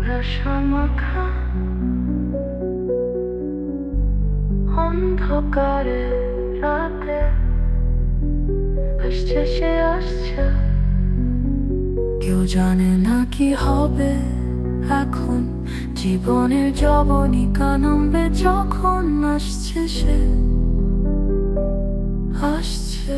কুয়াশা মাখা অন্ধকারে রাতে আসছে সে আসছে, কেউ জানে না কি হবে এখন। জীবনের যবনিকা নামবে যখন আসছে সে আসছে।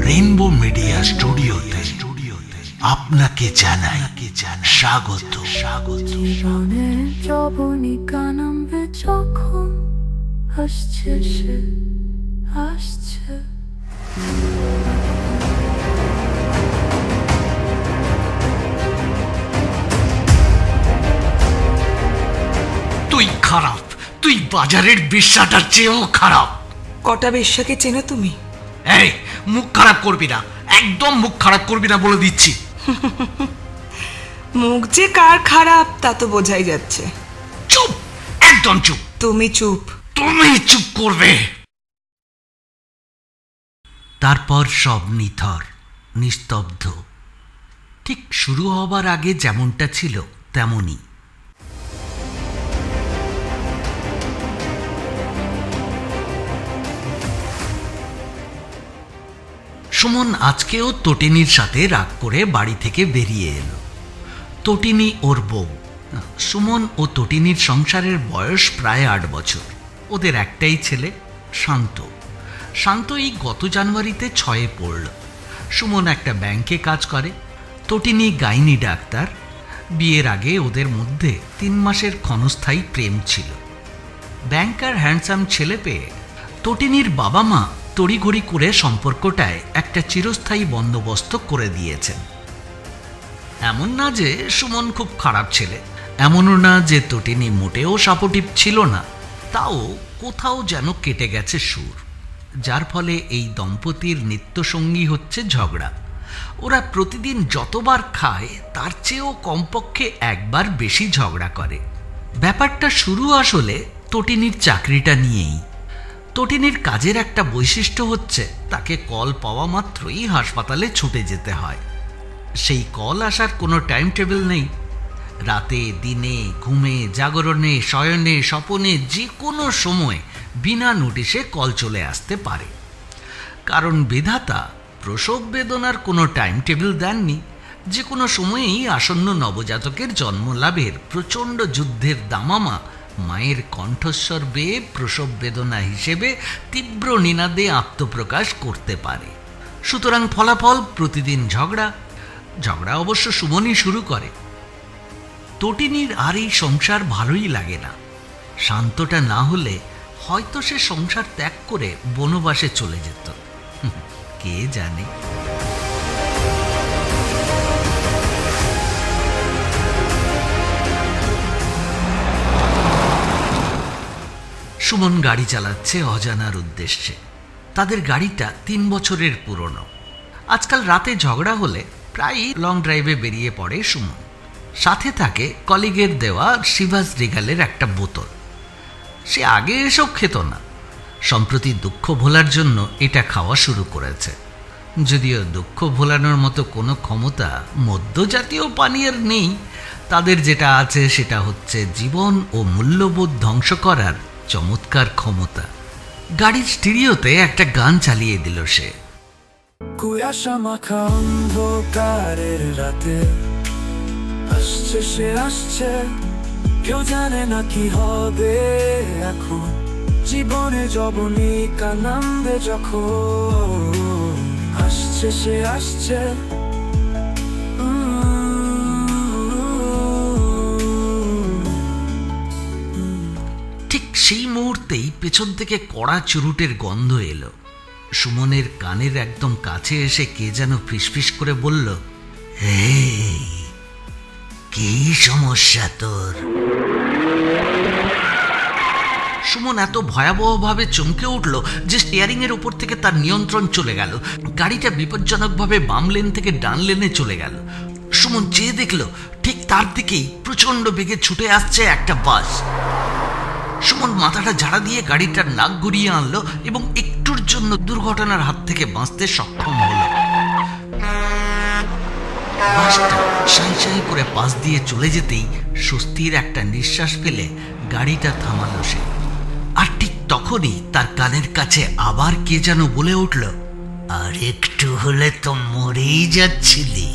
রেইনবো মিডিয়া স্টুডিওতে আপনাকে জানাই স্বাগত। জীবনের যবনিকা নামবে যখন আসছে সে আসছে। তুই খারাপ, তুই বাজারের বেশ্যাটার চেয়েও খারাপ। কটা বেশ্যাকে চেনো তুমি? এই মুখ খারাপ করবি না, একদম মুখ খারাপ করবি না বলে দিচ্ছি। মুখ যে কার খারাপ তা তো বোঝাই যাচ্ছে। চুপ, একদম চুপ। তুমি চুপ। তুমি চুপ করবে। তারপর সব নিথর, নিস্তব্ধ, ঠিক শুরু হবার আগে যেমনটা ছিল তেমনই। সুমন আজকেও তটিনীর সাথে রাগ করে বাড়ি থেকে বেরিয়ে এলো। তটিনী ওর বউ। সুমন ও তটিনীর সংসারের বয়স প্রায় 8 বছর। ওদের একটাই ছেলে, শান্ত। শান্ত এই গত জানুয়ারিতে 6-এ পড়ল। সুমন একটা ব্যাংকে কাজ করে, তটিনী গাইনি ডাক্তার। বিয়ের আগে ওদের মধ্যে 3 মাসের ক্ষণস্থায়ী প্রেম ছিল। ব্যাংকার হ্যান্ডসাম ছেলে পেয়ে তটিনীর বাবা মা তড়িঘড়ি করে সম্পর্কটায় একটা চিরস্থায়ী বন্দোবস্ত করে দিয়েছেন। এমন না যে সুমন খুব খারাপ ছেলে, এমনও না যে তটিনী মোটেও সাপোর্টিভ ছিল না, তাও কোথাও যেন কেটে গেছে সুর, যার ফলে এই দম্পতির নিত্যসঙ্গী হচ্ছে ঝগড়া। ওরা প্রতিদিন যতবার খায় তার চেয়েও কমপক্ষে একবার বেশি ঝগড়া করে। ব্যাপারটা শুরু আসলে তটিনীর চাকরিটা নিয়েই। তটিনীর কাজের একটা বৈশিষ্ট্য হচ্ছে তাকে কল পাওয়া মাত্রই হাসপাতালে ছুটে যেতে হয়। সেই কল আসার কোনো টাইম টেবিল নেই। রাতে, দিনে, ঘুমে, জাগরণে, শয়নে, স্বপনে যে কোনো সময় বিনা নোটিশে কল চলে আসতে পারে। কারণ বিধাতা প্রসব বেদনার কোনো টাইম টেবিল দেননি। যে কোনো সময়েই আসন্ন নবজাতকের জন্মলাভের প্রচণ্ড যুদ্ধের দামামা মায়ের কণ্ঠস্বর বেয়ে প্রসব বেদনা হিসেবে তীব্র নিনাদে আত্মপ্রকাশ করতে পারে। সুতরাং ফলাফল প্রতিদিন ঝগড়া। ঝগড়া অবশ্য সুমনই শুরু করে। তটিনীর আর এই সংসার ভালোই লাগে না। শান্তটা না হলে হয়তো সে সংসার ত্যাগ করে বনবাসে চলে যেত, কে জানে। সুমন গাড়ি চালাচ্ছে অজানার উদ্দেশ্যে। তাদের গাড়িটা 3 বছরের পুরনো। আজকাল রাতে ঝগড়া হলে প্রায়ই লং ড্রাইভে বেরিয়ে পড়ে সুমন। সাথে থাকে কলিগের দেওয়া শিভাস রিগালের একটা বোতল। সে আগে এসব খেত না, সম্প্রতি দুঃখ ভোলার জন্য এটা খাওয়া শুরু করেছে। যদিও দুঃখ ভোলানোর মতো কোনো ক্ষমতা মদ্যজাতীয় পানীয়ের নেই, তাদের যেটা আছে সেটা হচ্ছে জীবন ও মূল্যবোধ ধ্বংস করার চমৎকার ক্ষমতা। গাড়ির স্টিরিওতে একটা গান চালিয়ে দিল সে। কুয়াশা মাখা অন্ধকারের রাতে আসছে সে আসছে, কেউ জানে না কি হবে এখন। জীবনে যবনিকা নামবে যখন আসছে সে আসছে। ঠিক সেই মুহূর্তেই পেছন থেকে কড়া চুরুটের গন্ধ এলো। সুমনের কানের একদম কাছে এসে কে যেন ফিসফিস করে বলল, এই কি সমস্যা তোর? সুমন এত ভয়াবহভাবে চমকে উঠল যে স্টিয়ারিং এর উপর থেকে তার নিয়ন্ত্রণ চলে গেল। গাড়িটা বিপজ্জনকভাবে বাম লেন থেকে ডান লেনে চলে গেল। সুমন চেয়ে দেখল ঠিক তার দিকেই প্রচন্ড বেগে ছুটে আসছে একটা বাস। সুমন মাথাটা ঝাড়া দিয়ে গাড়িটার নাক ঘুরিয়ে আনলো এবং একটুর জন্য দুর্ঘটনার হাত থেকে বাঁচতে সক্ষম হলো। বাসটা সাই সাই করে পাশ দিয়ে চলে যেতেই স্বস্তির একটা নিঃশ্বাস ফেলে গাড়িটা থামালো সে। আর ঠিক তখনই তার কানের কাছে আবার কে যেন বলে উঠল, আর একটু হলে তো মরেই যাচ্ছিলি।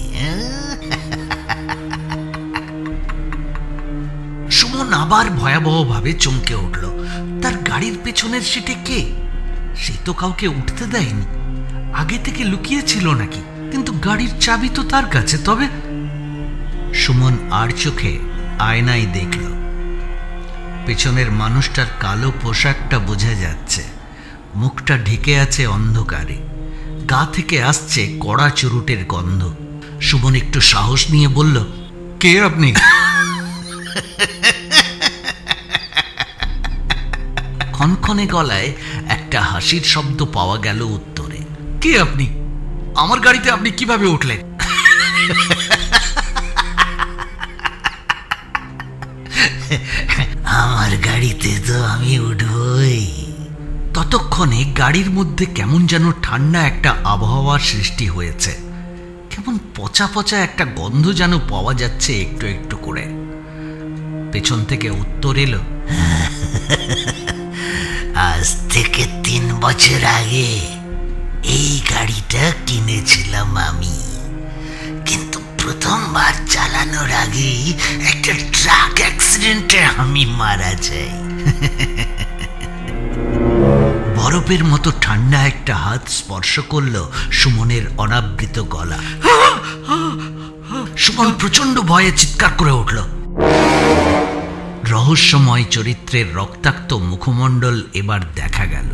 সুমন আবার ভয়াবহভাবে চমকে উঠল। তার গাড়ির পেছনের সিটে কে? সে তো কাউকে উঠতে দেয়নি। আগে থেকে লুকিয়েছিল নাকি? কিন্তু গাড়ির চাবি তো তার কাছে। তবে সুমন আর চোখে আয়নায় দেখল, পেছনের মানুষটার কালো পোশাকটা বোঝা যাচ্ছে, মুখটা ঢেকে আছে অন্ধকারে, গা থেকে আসছে কড়া চুরুটের গন্ধ। সুমন একটু সাহস নিয়ে বলল, কে আপনি? ক্ষণক্ষণে গলায় একটা হাসির শব্দ পাওয়া গেল উত্তরে। কে আপনি? আমার গাড়িতে আপনি কিভাবে উঠলেন? আমার গাড়িতে তো আমি উঠবই। ততক্ষণে গাড়ির মধ্যে কেমন যেন ঠান্ডা একটা আবহাওয়ার সৃষ্টি হয়েছে। কেমন পচা পচা একটা গন্ধ যেন পাওয়া যাচ্ছে একটু একটু করে। পেছন থেকে উত্তর এলো, আজ থেকে 3 বছর আগে এই গাড়িটা কিনেছিলাম আমি, কিন্তু প্রথমবার চালানোর আগেই একটা ট্রাক অ্যাক্সিডেন্টে আমি মারা যাই। বরফের মতো ঠান্ডা একটা হাত স্পর্শ করলো সুমনের অনাবৃত গলা। সুমন প্রচন্ড ভয়ে চিৎকার করে উঠল। রহস্যময় চরিত্রের রক্তাক্ত মুখমণ্ডল এবার দেখা গেল।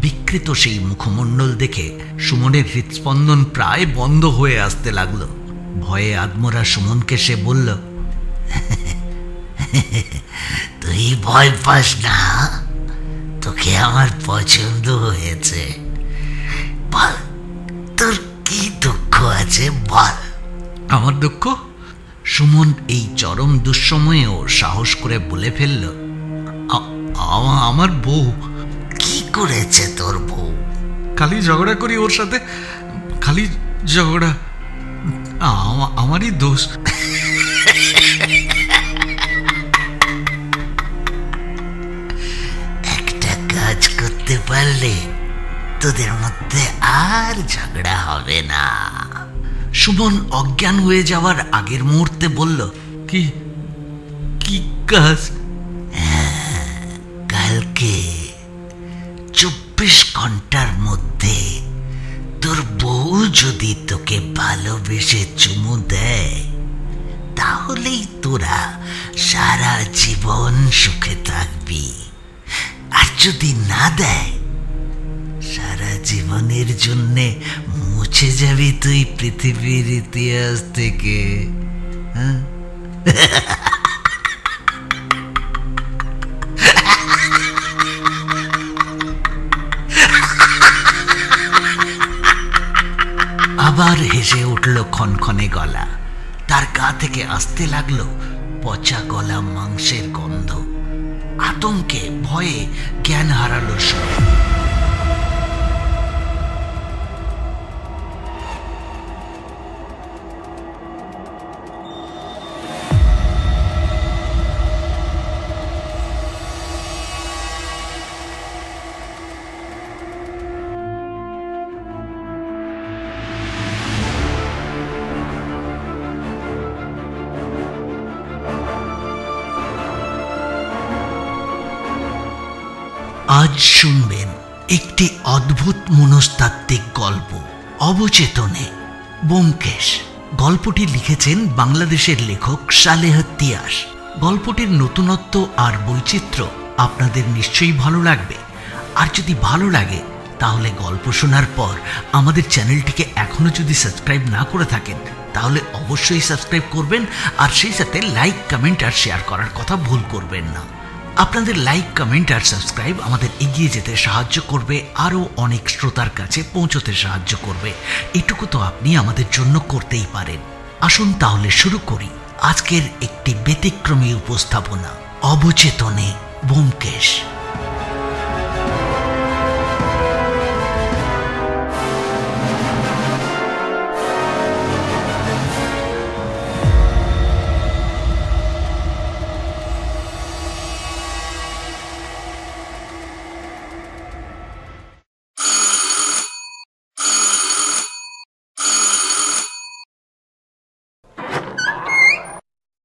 বিকৃত সেই মুখমণ্ডল দেখে সুমনের হৃৎস্পন্দন প্রায় বন্ধ হয়ে আসতে লাগলো। ভয়ে আদমরা সুমনকে সে বলল, তুই ভয় পাস না, তোকে আমার পছন্দ হয়েছে। বল, তোর কি দুঃখ আছে বল। আমার দুঃখ? সুমন এই চরম দুঃসময়েও সাহস করে বলে ফেলল, আমার বউ। কি করেছে তোর বউ? খালি ঝগড়া করি ওর সাথে, খালি ঝগড়া, আমারই দোষ। একটা কাজ করতে পারলে তোদের মধ্যে আর ঝগড়া হবে না। সুমন অজ্ঞান হয়ে যাওয়ার আগের মুহূর্তে বলল, কি কি কাজ? কালকে 24 ঘন্টার মধ্যে তোর বউ যদি তোকে ভালোবেসে চুমু দেয়, তাহলেই তোরা সারা জীবন সুখে থাকবি। আর যদি না দেয়, সারা জীবনের জন্যে মুছে যাবি তুই পৃথিবীর ইতিহাস থেকে। আবার হেসে উঠল ক্ষণক্ষণে গলা। তার গা থেকে আসতে লাগলো পচা গলা মাংসের গন্ধ। আতঙ্কে ভয়ে জ্ঞান হারালো সুমন। আজ শুনবেন একটি অদ্ভুত মনস্তাত্ত্বিক গল্প, অবচেতনে, ব্যোমকেশ। গল্পটি লিখেছেন বাংলাদেশের লেখক সালেহ তিয়াস। গল্পটির নতুনত্ব আর বৈচিত্র্য আপনাদের নিশ্চয়ই ভালো লাগবে। আর যদি ভালো লাগে তাহলে গল্প শোনার পর আমাদের চ্যানেলটিকে এখনো যদি সাবস্ক্রাইব না করে থাকেন তাহলে অবশ্যই সাবস্ক্রাইব করবেন, আর সেই সাথে লাইক, কমেন্ট আর শেয়ার করার কথা ভুল করবেন না। আপনাদের লাইক, কমেন্ট আর সাবস্ক্রাইব আমাদের এগিয়ে যেতে সাহায্য করবে, আরও অনেক শ্রোতার কাছে পৌঁছতে সাহায্য করবে। এটুকু তো আপনি আমাদের জন্য করতেই পারেন। আসুন তাহলে শুরু করি আজকের একটি ব্যতিক্রমী উপস্থাপনা, অবচেতনে ব্যোমকেশ।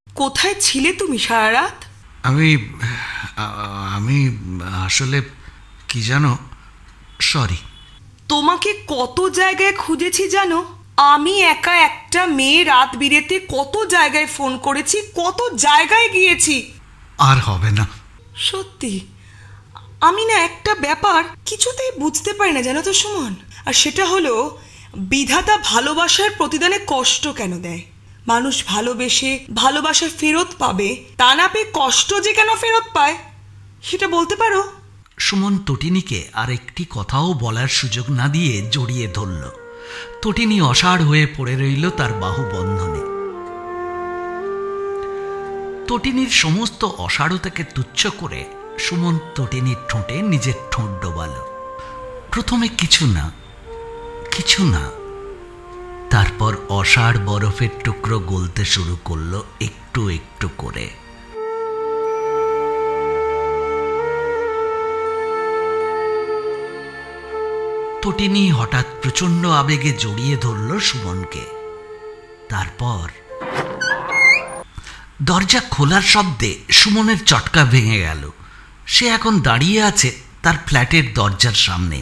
কোথায় ছিলে তুমি সারা রাত? আমি আসলে কি জানো, সরি। তোমাকে কত জায়গায় খুঁজেছি জানো? আমি একা একটা মেয়ে রাত বিরেতে কত জায়গায় ফোন করেছি, কত জায়গায় গিয়েছি। আর হবে না। সত্যি আমি না একটা ব্যাপার কিছুতেই বুঝতে পারি না, জানো তো সুমন। আর সেটা হলো, বিধাতা ভালোবাসার প্রতিদানে কষ্ট কেন দেয়? মানুষ ভালোবেসে ভালোবাসা ফেরত পাবে, তা না পেয়ে কষ্ট যে কেন ফেরত পায়, সেটা বলতে পারো? সুমন তটিনীকে আর একটি কথাও বলার সুযোগ না দিয়ে জড়িয়ে ধরল। তটিনী অসাড় হয়ে পড়ে রইল তার বাহুবন্ধনে। তটিনীর সমস্ত অসাড়তাকে তুচ্ছ করে সুমন তটিনীর ঠোঁটে নিজের ঠোঁট ডোবাল। প্রথমে কিছু না, তারপর অসাড় বরফের টুকরো গলতে শুরু করলো একটু একটু করে। তটিনী হঠাৎ প্রচন্ড আবেগে জড়িয়ে ধরল সুমনকে। তারপর দরজা খোলার শব্দে সুমনের চটকা ভেঙে গেল। সে এখন দাঁড়িয়ে আছে তার ফ্ল্যাটের দরজার সামনে।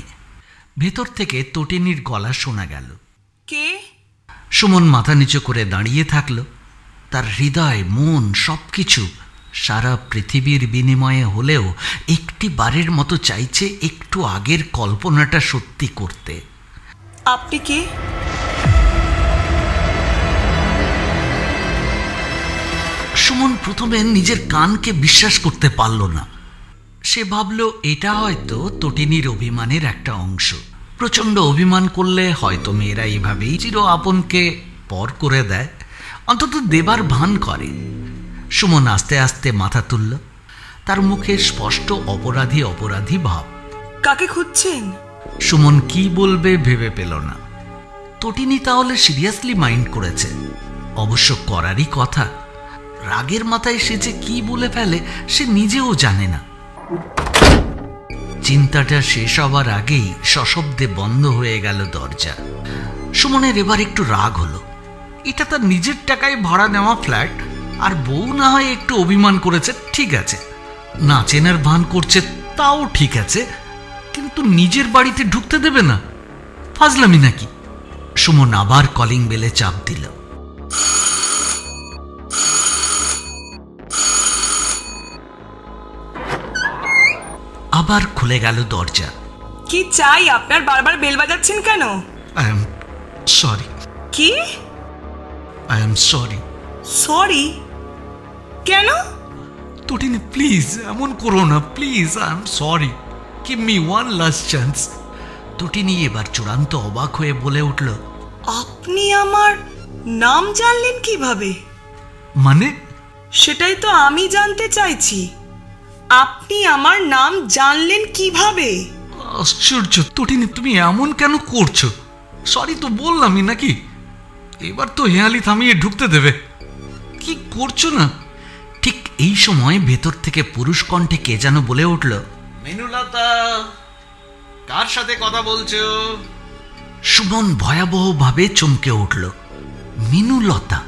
ভেতর থেকে তটিনীর গলা শোনা গেল। কে? সুমন মাথা নিচু করে দাঁড়িয়ে থাকল। তার হৃদয়, মন, সবকিছু সারা পৃথিবীর বিনিময়ে হলেও একটি বারের মতো চাইছে একটু আগের কল্পনাটা সত্যি করতে। আপনি কে? সুমন প্রথমে নিজের কানকে বিশ্বাস করতে পারল না। সে ভাবল এটা হয়তো তটিনীর অভিমানের একটা অংশ। প্রচণ্ড অভিমান করলে হয়তো মেয়েরা এভাবেই চির আপনকে পর করে দেয়, অন্তত দেবার ভান করে। সুমন আস্তে আস্তে মাথা তুলল। তার মুখে স্পষ্ট অপরাধী ভাব। কাকে খুঁজছেন? সুমন কি বলবে ভেবে পেল না। তটিনী তাহলে সিরিয়াসলি মাইন্ড করেছে। অবশ্য করারই কথা। রাগের মাথায় সে যে কি বলে ফেলে সে নিজেও জানে না। চিন্তাটা শেষ হবার আগেই সশব্দে বন্ধ হয়ে গেল দরজা। সুমনের এবার একটু রাগ হলো। এটা তার নিজের টাকায় ভাড়া নেওয়া ফ্ল্যাট, আর বউ না হয় একটু অভিমান করেছে, ঠিক আছে। না চেনার ভান করছে, তাও ঠিক আছে, কিন্তু নিজের বাড়িতে ঢুকতে দেবে না? ফাজলামি নাকি? সুমন আবার কলিং বেলে চাপ দিল। আবার খুলে গেল দরজা। কি চাই আপনার? বারবার বেল বাজাচ্ছেন কেন? I am sorry. কি? I am sorry. সরি? কেন? তটিনী প্লিজ এমন করো না, please. I am sorry, give me one last chance. Totini এবার চূড়ান্ত অবাক হয়ে বলে উঠল, আপনি আমার নাম জানলেন কিভাবে? মানে? সেটাই তো আমি জানতে চাইছি। আপনি আমার নাম জানলেন কিভাবে? আশ্চর্য তটিনী, তুমি এমন কেন করছো? সরি তো বললামই নাকি? এবার তো হেয়ালি থামিয়ে ঢুকতে দেবে। কি করছো না? ঠিক এই সময় ভেতর থেকে পুরুষ কণ্ঠে কে যেন বলে উঠল, মিনুলতা, কার সাথে কথা বলছো? সুমন ভয়াবহভাবে চমকে উঠল। মিনুলতা?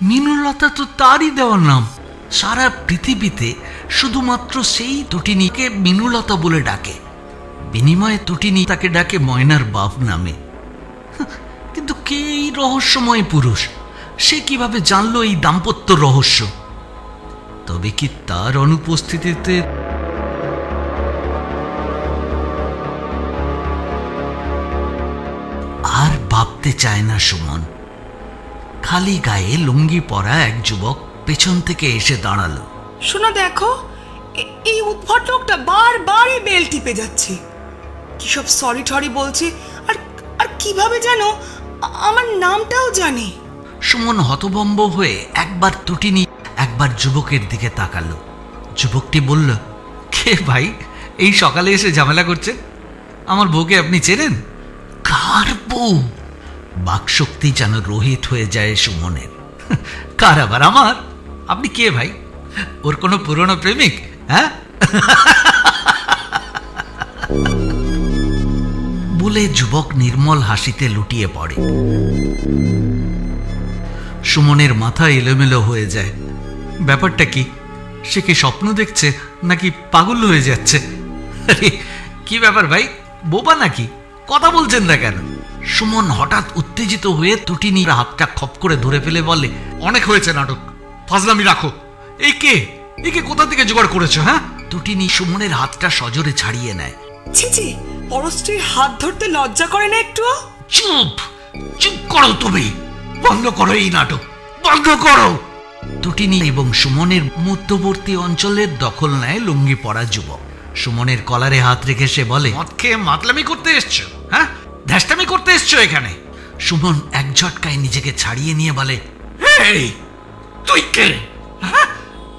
মিনুলতা তো তারই দেওয়া নাম। সারা পৃথিবীতে শুধুমাত্র সেই তটিনীকে মিনুলতা বলে ডাকে। বিনিময়ে তটিনী তাকে ডাকে ময়নার বাপ নামে। কিন্তু কে এই রহস্যময় পুরুষ? সে কিভাবে জানলো এই দাম্পত্য রহস্য? তবে কি তার অনুপস্থিতিতে আর ভাবতে চায় না সুমন। খালি গায়ে লুঙ্গি পরা এক যুবক পেছন থেকে এসে দাঁড়ালো। শোনো, দেখো, এই উদ্ভট লোকটা বারবারই বেল টিপে যাচ্ছে। কি সব সরি টরি বলছে, আর কিভাবে যেন আমার নামটাও জানে। সুমন হতভম্ব হয়ে একবার তটিনী একবার যুবকের দিকে তাকালো। যুবকটি বলল, কে ভাই এই সকালে এসে ঝামেলা করছে? আমার বউকে আপনি চেনেন? কার বউ? বাকশক্তি যেন রোহিত হয়ে যায় সুমনের। কার আবার? আমার? আপনি কে ভাই? ওর কোনো পুরনো প্রেমিক? হ্যাঁ বলে যুবক নির্মল হাসিতে লুটিয়ে পড়ে। সুমনের মাথা এলোমেলো হয়ে যায়। ব্যাপারটা কি? সে কি স্বপ্ন দেখছে নাকি পাগল হয়ে যাচ্ছে? আরে কি ব্যাপার ভাই, বোবা নাকি? কথা বলছেন না কেন? সুমন হঠাৎ উত্তেজিত হয়ে তটিনীর হাতটা খপ করে ধরে ফেলে বলে, অনেক হয়েছে নাটক, ফাজলামি রাখো। একে কোথা থেকে জোগাড় করেছো? হ্যাঁ? তটিনী সুমনের হাতটা সজোরে ছাড়িয়ে নেয়। ছি, পরস্ত্রীর হাত ধরতে লজ্জা করে না একটু? চুপ চুপ করো তুমি, বন্ধ করো এই নাটক, বন্ধ করো। তটিনী এবং সুমনের মধ্যবর্তী অঞ্চলের দখল নেয় লুঙ্গি পরা যুবক। সুমনের কলারে হাত রেখে সে বলে, মদ খেয়ে মাতলামি করতে এসছো? হ্যাঁ, ধ্যাস্টামি করতে এসছো এখানে? সুমন এক ঝটকায় নিজেকে ছাড়িয়ে নিয়ে বলে, এই তুই কে? হ্যাঁ?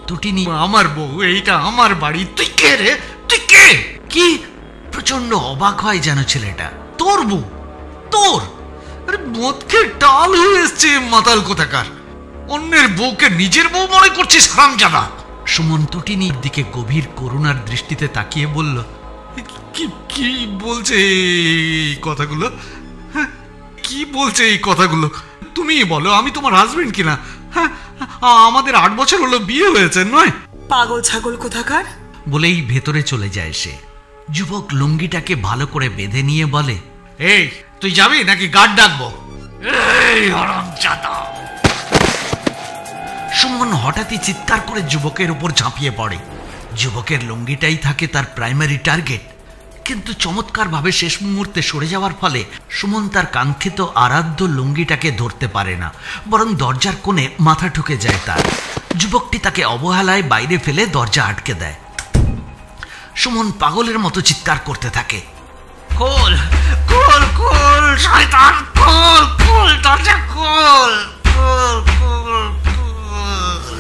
তটিনী, আমার বউ, এইটা আমার বাড়ি, তুই কে রে? তুই কে? কি? প্রচন্ড অবাক হয় যেন ছেলেটা। তোর বউ? তোর? আরে মদ খেয়ে টাল হয়ে এসছে মাতাল কোথাকার। অন্যের বউকে নিজের বউ মনে করছিস হারামজাদা? সুমন তটিনীর দিকে গভীর করুণার দৃষ্টিতে তাকিয়ে বলল, কি বলছে এই কথাগুলো? হ্যাঁ, কি বলছে এই কথাগুলো? তুমি বলো, আমি তোমার হাজবেন্ড কিনা? হ্যাঁ, আমাদের 8 বছর হলো বিয়ে হয়েছে, নয়? পাগল ছাগল কোথাকার বলেই ভেতরে চলে যায় সে। যুবক লুঙ্গিটাকে ভালো করে বেঁধে নিয়ে বলে, এই তুই যাবি নাকি গার্ড ডাকবো? এই হারামজাদা! সুমন হঠাৎই চিৎকার করে যুবকের উপর ঝাঁপিয়ে পড়ে। যুবকের লুঙ্গিটাই থাকে তার প্রাইমারি টার্গেট, কিন্তু চমৎকারভাবে শেষ মুহূর্তে সরে যাওয়ার ফলে সুমন তার কাঙ্ক্ষিত আরাধ্য লুঙ্গিটাকে ধরতে পারে না, বরং দরজার কোণে মাথা ঠুকে যায় তার। যুবকটি তাকে অবহেলায় বাইরে ফেলে দরজা আটকে দেয়। সুমন পাগলের মতো চিৎকার করতে থাকে, খোল খোল খোল শয়তান, খোল খোল দরজা খোল, খোল খোল খোল।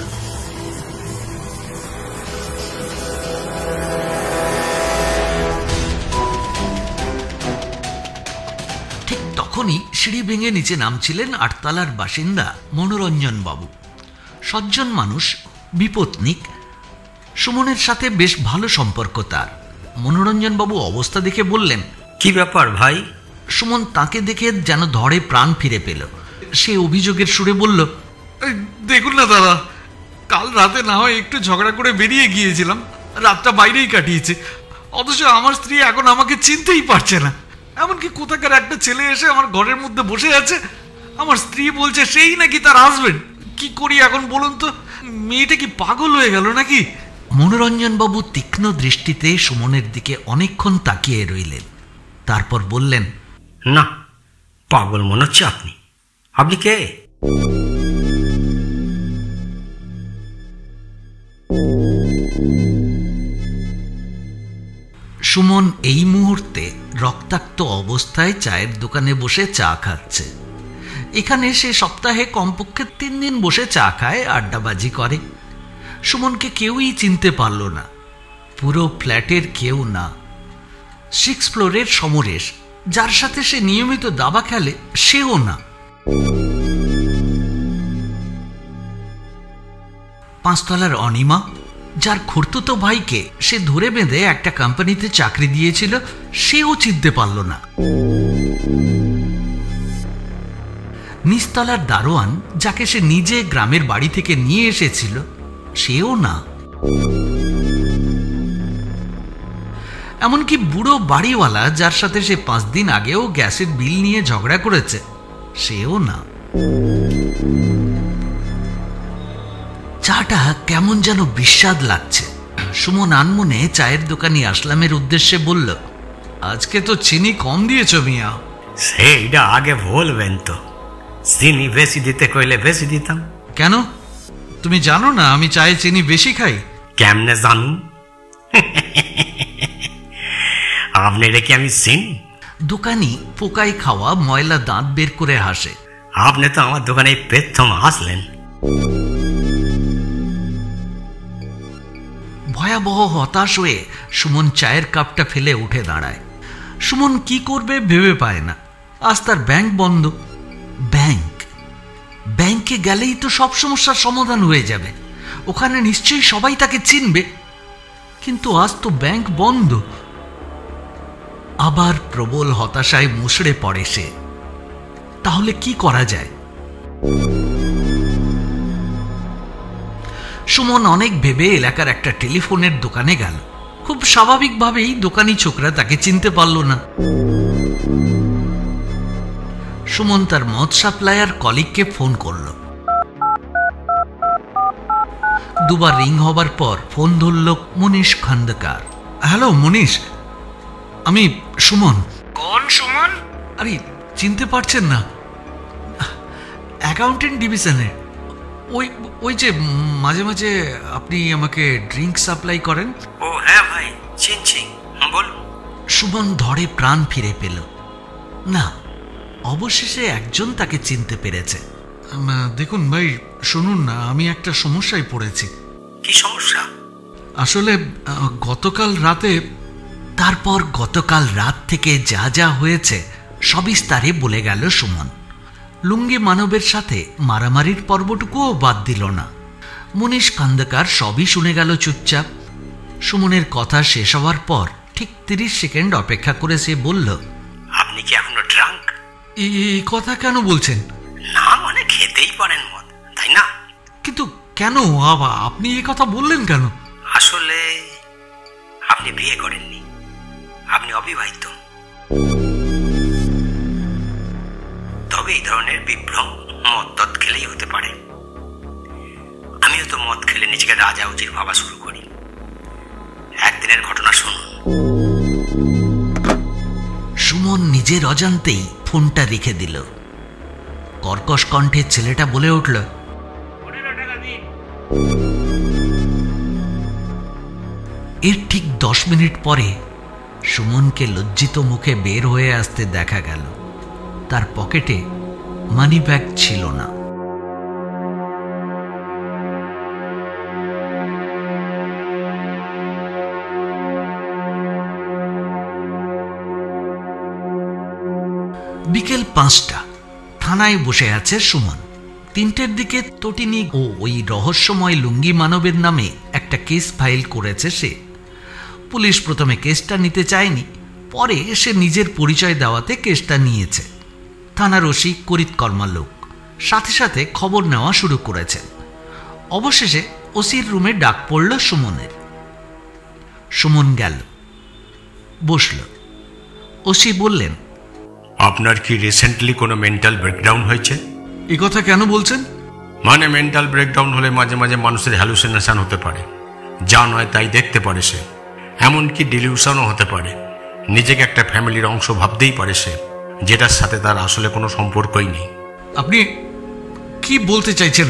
ঠিক তখনই সিঁড়ি ভেঙে নিচে নামছিলেন 8 তলার বাসিন্দা মনোরঞ্জন বাবু। সজ্জন মানুষ, বিপত্নিক। সুমনের সাথে বেশ ভালো সম্পর্ক তার। মনোরঞ্জন বাবু অবস্থা দেখে বললেন, কি ব্যাপার ভাই? সুমন তাকে দেখে যেন ধরে প্রাণ ফিরে পেল। সে অভিযোগের সুরে বলল, দেখুন না দাদা, কাল রাতে না হয় একটু ঝগড়া করে বেরিয়ে গিয়েছিলাম, রাতটা বাইরেই কাটিয়েছে, অথচ আমার স্ত্রী এখন আমাকে চিনতেই পারছে না। এমনকি কোথাকার একটা ছেলে এসে আমার ঘরের মধ্যে বসে আছে, আমার স্ত্রী বলছে সেই নাকি তার হাজবেন্ড। কি করি এখন বলুন তো? মেয়েটা কি পাগল হয়ে গেল নাকি? মনোরঞ্জন বাবু তীক্ষ্ণ দৃষ্টিতে সুমনের দিকে অনেকক্ষণ তাকিয়ে রইলেন, তারপর বললেন, না, পাগল মনে হচ্ছে আপনি। আপনি কে? সুমন এই মুহূর্তে রক্তাক্ত অবস্থায় চায়ের দোকানে বসে চা খাচ্ছে। এখানে সে সপ্তাহে কমপক্ষে 3 দিন বসে চা খায়, আড্ডাবাজি করে। সুমনকে কেউই চিনতে পারল না, পুরো ফ্ল্যাটের কেউ না। 6 ফ্লোরের সমরেশ, যার সাথে সে নিয়মিত দাবা খেলে, সেও না। 5 তলার অনিমা, যার খুড়তুতো ভাইকে সে ধরে বেঁধে একটা কোম্পানিতে চাকরি দিয়েছিল, সেও চিনতে পারল না। নিচতলার দারোয়ান, যাকে সে নিজে গ্রামের বাড়ি থেকে নিয়ে এসেছিল, সেও না। এমনকি বুড়ো বাড়িওয়ালা, যার সাথে সে 5 দিন আগেও গ্যাসের বিল নিয়ে ঝগড়া করেছে, সেও না। চাটা কেমন যেন বিস্বাদ লাগছে। সুমন আনমনে চায়ের দোকানি আসলামের উদ্দেশ্যে বলল, আজকে তো চিনি কম দিয়েছ মিয়া। সেইটা আগে বলবেন তো, চিনি বেশি দিতে কইলে বেশি দিতাম। কেন? তুমি জানো না আমি চায়ে চিনি বেশি খাই? কেমনে জানুন? আপনি রেখে আমি চিনি? দোকানি পোকায় খাওয়া ময়লা দাঁত বের করে হাসে। আপনি তো আমার দোকানে প্রথম আসলেন। ভয়াবহ হতাশ হয়ে সুমন চায়ের কাপটা ফেলে উঠে দাঁড়ায়। সুমন কি করবে ভেবে পায় না। আজ তার ব্যাংক বন্ধ। ব্যাংকে গেলেই তো সব সমস্যার সমাধান হয়ে যাবে, ওখানে নিশ্চয়ই সবাই তাকে চিনবে। কিন্তু আজ তো ব্যাংক বন্ধ। আবার প্রবল হতাশায় মুষড়ে পড়ে সে। তাহলে কি করা যায়? সুমন অনেক ভেবে এলাকার একটা টেলিফোনের দোকানে গেল। খুব স্বাভাবিকভাবেই দোকানি ছোকরা তাকে চিনতে পারল না। সুমন তার মদ সাপ্লায়ার কলিগকে ফোন করল। দুবার রিং হবার পর ফোন ধরল মনীষ খন্দকার। হ্যালো মনীষ, আমি সুমন। কোন সুমন? আরে চিনতে পারছেন না? অ্যাকাউন্টেন্ট ডিভিশনের ওই যে মাঝে মাঝে আপনি আমাকে ড্রিঙ্ক সাপ্লাই করেন। ও হ্যাঁ ভাই, চিনছি, বল। সুমন ধরে প্রাণ ফিরে পেল। না, অবশেষে একজন তাকে চিনতে পেরেছে। দেখুন ভাই, শুনুন না, আমি একটা সমস্যায় পড়েছি। কি সমস্যা? আসলে গতকাল রাতে, তারপর গতকাল রাত থেকে যা যা হয়েছে সবিস্তারে বলে গেল সুমন। লুঙ্গি মানবের সাথে মারামারির পর্বটুকুও বাদ দিল না। মনীষ খন্দকার সবই শুনে গেল চুপচাপ। সুমনের কথা শেষ হওয়ার পর ঠিক 30 সেকেন্ড অপেক্ষা করে সে বলল, আপনি কি এখনো ড্রাঙ্ক? এই কথা কেন বলছেন? না মানে খেতেই পারেন মদ, তাই না? কিন্তু কেন আপনি এই কথা বললেন কেন? আসলে আপনি বিয়ে করেননি, আপনি অবিবাহিত। তবে এই ধরনের বিভ্রম মদ খেলেই হতে পারে। আমিও তো মদ খেলে নিজেকে রাজা উজির ভাবা শুরু করি। একদিনের ঘটনা শুনুন। সুমন নিজের অজান্তেই ফোনটা রেখে দিল। কর্কশ কণ্ঠে ছেলেটা বলে উঠল, এর ঠিক 10 মিনিট পরে সুমনকে লজ্জিত মুখে বের হয়ে আসতে দেখা গেল। তার পকেটে মানি ব্যাগ ছিল না। বিকেল 5টা। থানায় বসে আছে সুমন। 3টের দিকে তটিনী ও ওই রহস্যময় লুঙ্গি মানবের নামে একটা কেস ফাইল করেছে সে। পুলিশ প্রথমে কেসটা নিতে চায়নি, পরে সে নিজের পরিচয় দেওয়াতে কেসটা নিয়েছে। থানার ওসি করিতকর্মা লোক, সাথে সাথে খবর নেওয়া শুরু করেছেন। অবশেষে ওসির রুমে ডাক পড়ল সুমনের। সুমন গেল, বসল। ওসি বললেন, আপনার কি রিসেন্টলি কোনো মেন্টাল ব্রেকডাউন হয়েছে? এ কথা কেন বলছেন? মানে মেন্টাল ব্রেকডাউন হলে মাঝে মাঝে মানুষের হ্যালুসিনেশন হতে পারে, যা নয় তাই দেখতে পারে সে। এমনকি ডিলিউশনও হতে পারে। নিজেকে একটা ফ্যামিলির অংশ ভাবতেই পারে সে, যেটার সাথে তার আসলে কোনো সম্পর্কই নেই। আপনি কি বলতে চাইছেন?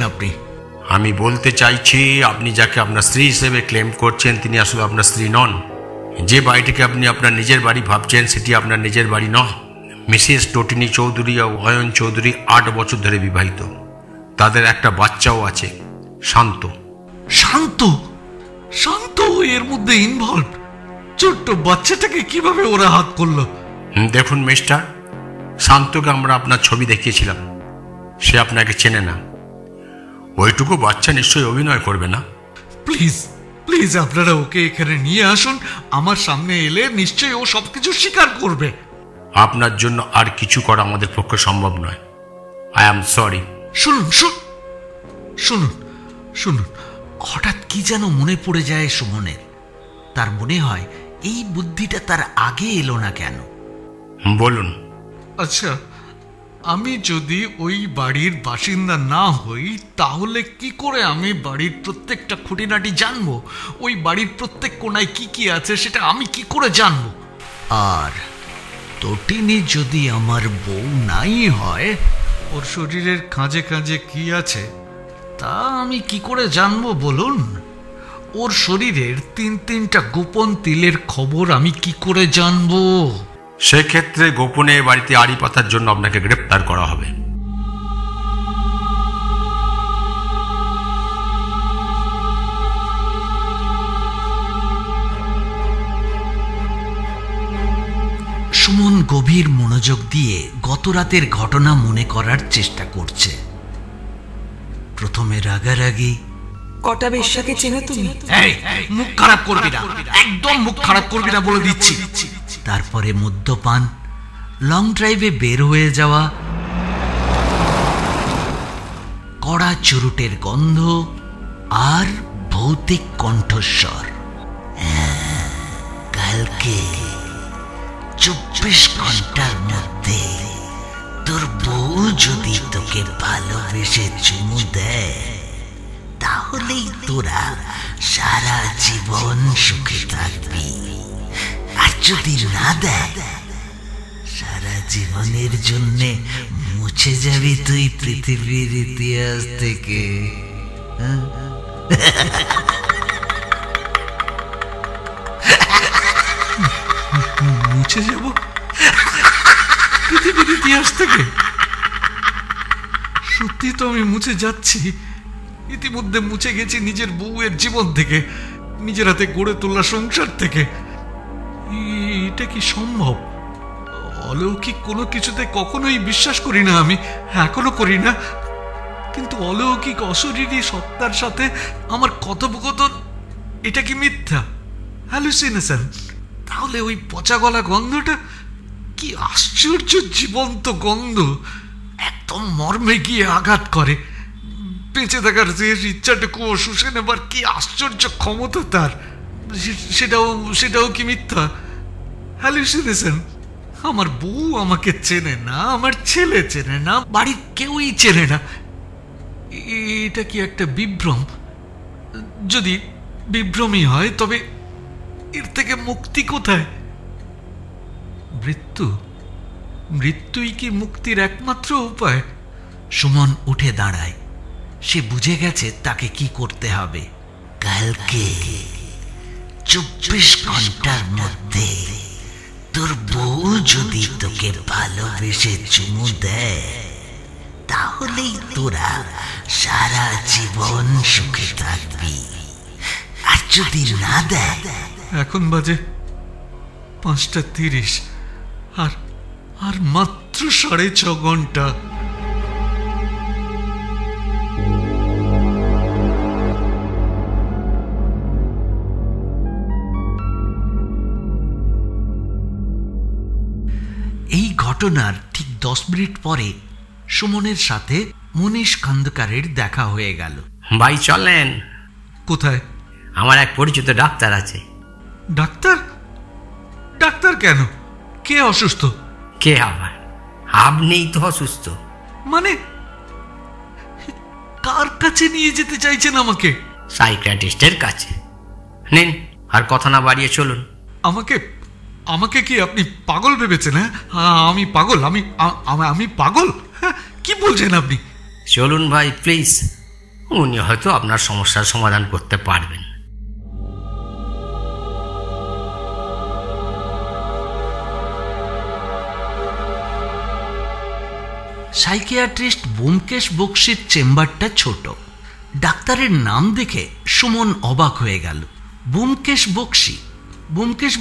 আমি বলতে চাইছি, আপনি যাকে আপনার স্ত্রী হিসেবে ক্লেম করছেন তিনি আসলে আপনার স্ত্রী নন। যে বাড়িটিকে আপনি আপনার নিজের বাড়ি ভাবছেন সেটি আপনার নিজের বাড়ি নয়। মিসেস তটিনী চৌধুরী ও অয়ন চৌধুরী 8 বছর ধরে বিবাহিত। তাদের একটা বাচ্চাও আছে, শান্ত। শান্ত? শান্ত এর মধ্যে ইনভলভ? ছোট্ট বাচ্চাটাকে কিভাবে ওরা হাত করলো? দেখুন মিস্টার, শান্তকে আমরা আপনার ছবি দেখিয়েছিলাম, সে আপনাকে চেনে না। ওইটুকু বাচ্চা নিশ্চয়ই অভিনয় করবে না? প্লিজ প্লিজ আপনারা ওকে এখানে নিয়ে আসুন। আমার সামনে এলে নিশ্চয়ই ও সবকিছু স্বীকার করবে। আপনার জন্য আর কিছু করা আমাদের পক্ষে সম্ভব নয়। I am sorry. শুনুন শুনুন শুনুন, হঠাৎ কি যেন মনে পড়ে যায় সুমনের। তার মনে হয় এই বুদ্ধিটা তার আগে এলো না কেন। বলুন। আচ্ছা, আমি যদি ওই বাড়ির বাসিন্দা না হই, তাহলে কি করে আমি বাড়ির প্রত্যেকটা খুঁটিনাটি জানবো? ওই বাড়ির প্রত্যেক কোণায় কি কি আছে সেটা আমি কি করে জানবো? আর তটিনী যদি আমার বউ নাই হয়, ওর শরীরের খাঁজে খাঁজে কি আছে তা আমি কি করে জানবো বলুন? ওর শরীরের 3-3টা গোপন তিলের খবর আমি কি করে জানবো? সেক্ষেত্রে গোপনে বাড়িতে আড়ি পাতার জন্য আপনাকে গ্রেপ্তার করা হবে। গভীর মনোযোগ দিয়ে গত রাতের ঘটনা মনে করার চেষ্টা করছে। প্রথমে রাগারাগি। কটা বেশ্যাকে চেনো তুমি? মুখ খারাপ করবি না, একদম মুখ খারাপ করবি না বলে দিচ্ছি। তারপরে মদ্যপান, লং ড্রাইভে বের হয়ে যাওয়া, কড়া চুরুটের গন্ধ আর ভৌতিক কণ্ঠস্বর। কালকে 24 ঘন্টার মধ্যে তোর বউ যদি তোকে ভালোবেসে চুমু দেয়, তাহলেই তোরা সারা জীবন সুখে থাকবি। আর যদি না দেয়, সারা জীবনের জন্য মুছে যাবি তুই পৃথিবীর ইতিহাস থেকে। মুছে যাব পৃথিবীর ইতিহাস থেকে? সত্যি তো আমি মুছে যাচ্ছি। ইতিমধ্যে মুছে গেছি নিজের বউয়ের জীবন থেকে, নিজের হাতে গড়ে তোলা সংসার থেকে। এটা কি সম্ভব? অলৌকিক কোনো কিছুতে কখনোই বিশ্বাস করি না আমি, এখনো করি না। কিন্তু অলৌকিক অশরীরী সত্তার সাথে আমার কথোপকথন, এটা কি মিথ্যা, হ্যালুসিনেশন? তাহলে ওই পচা গলা গন্ধটা কি আশ্চর্য জীবন্ত গন্ধ, একদম মর্মে গিয়ে আঘাত করে। বেঁচে থাকার শেষ ইচ্ছাটুকুও শুষে নেবার কি আশ্চর্য ক্ষমতা তার। সেটাও কি মিথ্যা, হ্যালুসিনেশন? আমার বউ আমাকে চেনে না, আমার ছেলে চেনে না, বাড়ির কেউই চেনে না। এটা কি একটা বিভ্রম? যদি বিভ্রমই হয়, তবে এর থেকে মুক্তি কোথায়? মৃত্যুই কি মুক্তির একমাত্র উপায়? সুমন উঠে দাঁড়ায়। সে বুঝে গেছে তাকে কি করতে হবে। কালকে 24 ঘন্টার মধ্যে তোর বউ যদি তোকে ভালোবেসে চুমু দেয়, তাহলেই তোরা সারা জীবন সুখে থাকবি। আর যদি না দেয়, এখন বাজে 5:30, আর মাত্র 6.5 ঘন্টা। এই ঘটনার ঠিক 10 মিনিট পরে সুমনের সাথে মনীষ খন্দকারের দেখা হয়ে গেল। ভাই চলেন। কোথায়? আমার এক পরিচিত ডাক্তার আছে। ডাক্তার? ডাক্তার কেন? কে অসুস্থ? কে আবার? আপনিই তো অসুস্থ। মানে কার কাছে নিয়ে যেতে চাইছেন আমাকে? সাইকিয়াট্রিস্টের কাছে। নিন, আর কথা না বাড়িয়ে চলুন। আমাকে কি আপনি পাগল ভেবেছেন? হ্যাঁ, আমি পাগল? আমি পাগল? কি বলছেন আপনি? চলুন ভাই প্লিজ, উনি হয়তো আপনার সমস্যার সমাধান করতে পারবেন। সাইকিয়াট্রিস্ট ব্যোমকেশ বক্সির চেম্বারটা ছোট। ডাক্তারের নাম দেখে সুমন অবাক হয়ে গেল। ব্যোমকেশ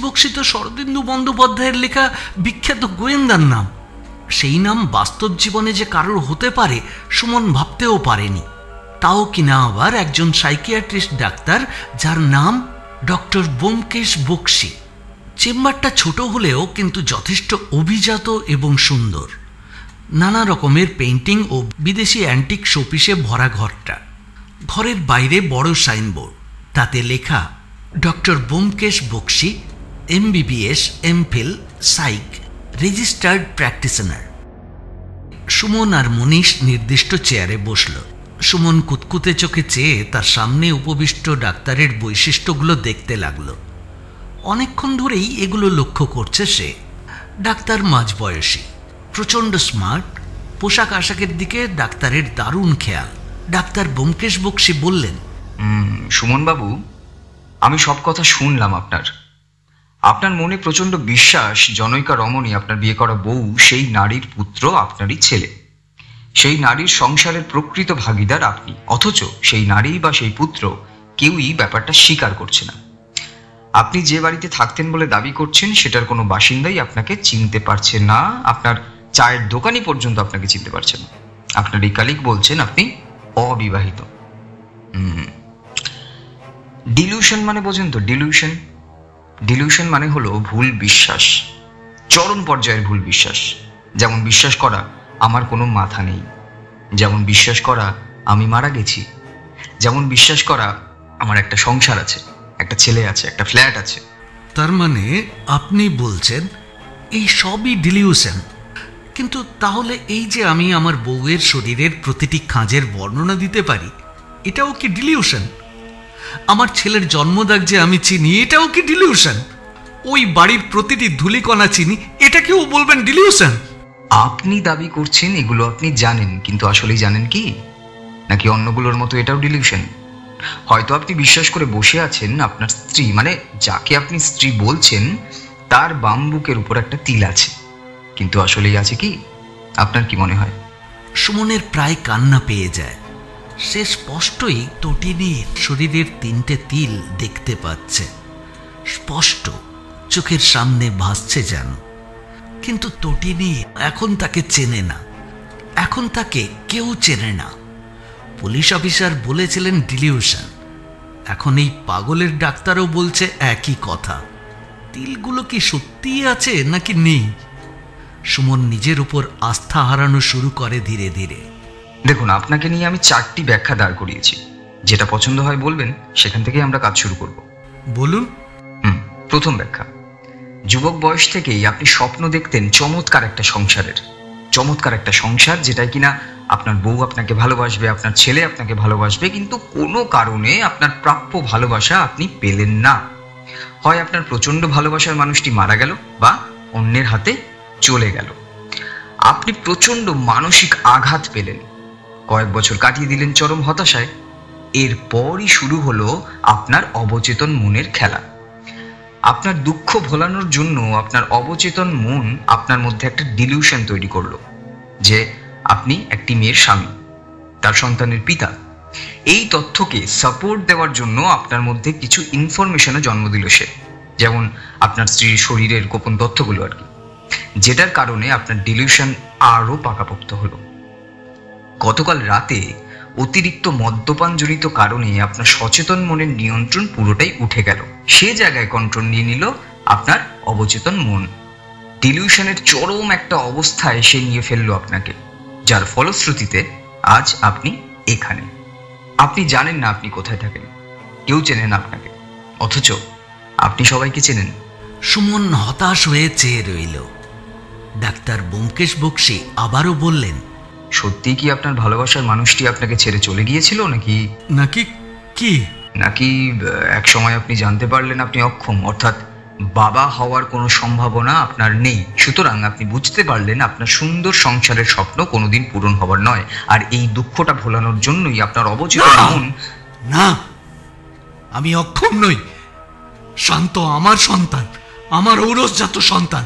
বক্সি তো শরদিন্দু বন্দ্যোপাধ্যায়ের লেখা বিখ্যাত গোয়েন্দার নাম। সেই নাম বাস্তব জীবনে যে কারোর হতে পারে সুমন ভাবতেও পারেনি। তাও কিনা আবার একজন সাইকিয়াট্রিস্ট ডাক্তার যার নাম ডক্টর ব্যোমকেশ বক্সি। চেম্বারটা ছোট হলেও কিন্তু যথেষ্ট অভিজাত এবং সুন্দর। নানা রকমের পেইন্টিং ও বিদেশি অ্যান্টিক শোপিসে ভরা ঘরটা। ঘরের বাইরে বড় সাইনবোর্ড, তাতে লেখা doctor Byomkesh Bakshi, MBBS, MPhil, psych, registered practitioner. Suman আর মনীষ নির্দিষ্ট চেয়ারে বসল। সুমন কুতকুতে চোখে চেয়ে তার সামনে উপবিষ্ট ডাক্তারের বৈশিষ্ট্যগুলো দেখতে লাগলো। অনেকক্ষণ ধরেই এগুলো লক্ষ্য করছে সে। ডাক্তার মাঝবয়সী, প্রচণ্ড স্মার্ট, পোশাক আশাকের দিকে ডাক্তারের দারুণ খেয়াল। ডাক্তার ব্যোমকেশ বক্সি বললেন, সুমনবাবু, আমি সব কথা শুনলাম। আপনার মনে প্রচণ্ড বিশ্বাস জনৈকা রমণী, আপনার বিয়ে করা বউ, সেই নারীর পুত্র আপনারই ছেলে। সেই নারীর সংসারের প্রকৃত ভাগীদার আপনি, অথচ সেই নারী বা সেই পুত্র কেউই ব্যাপারটা স্বীকার করছে না। আপনি যে বাড়িতে থাকতেন বলে দাবি করছেন সেটার কোনো বাসিন্দাই আপনাকে চিনতে পারছে না, আপনার চায়ের দোকানই পর্যন্ত আপনাকে চিনতে পারছে না। আপনার এই কালিক বলছেন আপনি অবিবাহিত। ডিলিউশন মানে বোঝেন তো? ডিলিউশন মানে হলো ভুল বিশ্বাস, চরম পর্যায়ের ভুল বিশ্বাস। যেমন বিশ্বাস করা আমার কোনো মাথা নেই, যেমন বিশ্বাস করা আমি মারা গেছি, যেমন বিশ্বাস করা আমার একটা সংসার আছে, একটা ছেলে আছে, একটা ফ্ল্যাট আছে। তার মানে আপনি বলছেন এই সবই ডিলিউশন। কিন্তু তাহলে এই যে আমি আমার বউয়ের শরীরের প্রতিটি খাঁজের বর্ণনা দিতে পারি, এটাও কি ডিলিউশন? আমার ছেলের জন্মদাগ যে আমি চিনি, এটাও কি ডিলিউশন? ওই বাড়ির প্রতিটি ধূলিকণা চিনি, এটাকেও বলবেন ডিলিউশন? আপনি দাবি করছেন এগুলো আপনি জানেন, কিন্তু আসলেই জানেন কি? নাকি অন্যগুলোর মতো এটাও ডিলিউশন? হয়তো আপনি বিশ্বাস করে বসে আছেন আপনার স্ত্রী, মানে যাকে আপনি স্ত্রী বলছেন, তার বাম বুকের উপর একটা তিল আছে, কিন্তু আসলেই আছে কি? আপনার কি মনে হয়? সুমনের প্রায় কান্না পেয়ে যায়। সে স্পষ্টই তটিনীর শরীরের 3টে তিল দেখতে পাচ্ছে, স্পষ্ট চোখের সামনে ভাসছে যেন। কিন্তু তটিনী এখন তাকে চেনে না, এখন তাকে কেউ চেনে না। পুলিশ অফিসার বলেছিলেন ডিলিউশন, এখন এই পাগলের ডাক্তারও বলছে একই কথা। তিলগুলো কি সত্যিই আছে নাকি নেই? সুমন নিজের উপর আস্থা হারানো শুরু করে ধীরে ধীরে। দেখুন, আপনাকে নিয়ে আমি 4টি ব্যাখ্যা দাঁড় করিয়েছি, যেটা পছন্দ হয় বলবেন, সেখান থেকেই আমরা কাজ শুরু করব। বলুন। প্রথম ব্যাখ্যা, যুবক বয়স থেকেই আপনি স্বপ্ন দেখতেন চমৎকার একটা সংসার, যেটাই কিনা আপনার বউ আপনাকে ভালোবাসবে, আপনার ছেলে আপনাকে ভালোবাসবে, কিন্তু কোনো কারণে আপনার প্রাপ্য ভালোবাসা আপনি পেলেন না। হয় আপনার প্রচন্ড ভালোবাসার মানুষটি মারা গেল বা অন্যের হাতে চলে গেল। আপনি প্রচন্ড মানসিক আঘাত পেলেন, কয়েক বছর কাটিয়ে দিলেন চরম হতাশায়। এরপরই শুরু হলো আপনার অবচেতন মনের খেলা। আপনার দুঃখ ভোলানোর জন্য আপনার অবচেতন মন আপনার মধ্যে একটা ডিলিউশন তৈরি করলো যে আপনি একটি মেয়ের স্বামী, তার সন্তানের পিতা। এই তথ্যকে সাপোর্ট দেওয়ার জন্য আপনার মধ্যে কিছু ইনফরমেশনও জন্ম দিল সে, যেমন আপনার স্ত্রীর শরীরের গোপন তথ্যগুলো আর কি, যেটার কারণে আপনার ডিলিউশন আরও পাকাপোক্ত হলো। গতকাল রাতে অতিরিক্ত মদ্যপানজনিত কারণে আপনার সচেতন মনের নিয়ন্ত্রণ পুরোটাই উঠে গেল, সে জায়গায় কন্ট্রোল নিয়ে নিল আপনার অবচেতন মন। ডিলিউশনের চরম একটা অবস্থায় সে নিয়ে ফেললো আপনাকে, যার ফলশ্রুতিতে আজ আপনি এখানে। আপনি জানেন না আপনি কোথায় থাকেন, কেউ চেনেন না আপনাকে, অথচ আপনি সবাইকে চেনেন। সুমন হতাশ হয়ে চেয়ে রইল। ডাক্তার ব্যোমকেশ বক্সী আবারও বললেন, সত্যি কি আপনার ভালোবাসার মানুষটি আপনাকে ছেড়ে চলে গিয়েছিল নাকি নাকি এক সময় আপনি জানতে পারলেন আপনি অক্ষম, অর্থাৎ বাবা হওয়ার কোনো সম্ভাবনা আপনার নেই, সুতরাং আপনি বুঝতে পারলেন আপনার সুন্দর সংসারের স্বপ্ন কোনোদিন পূরণ হবার নয়, আর এই দুঃখটা ভোলানোর জন্যই আপনার অবচেতন মন। না, আমি অক্ষম নই। শান্ত আমার সন্তান, আমার ঔরসজাত সন্তান।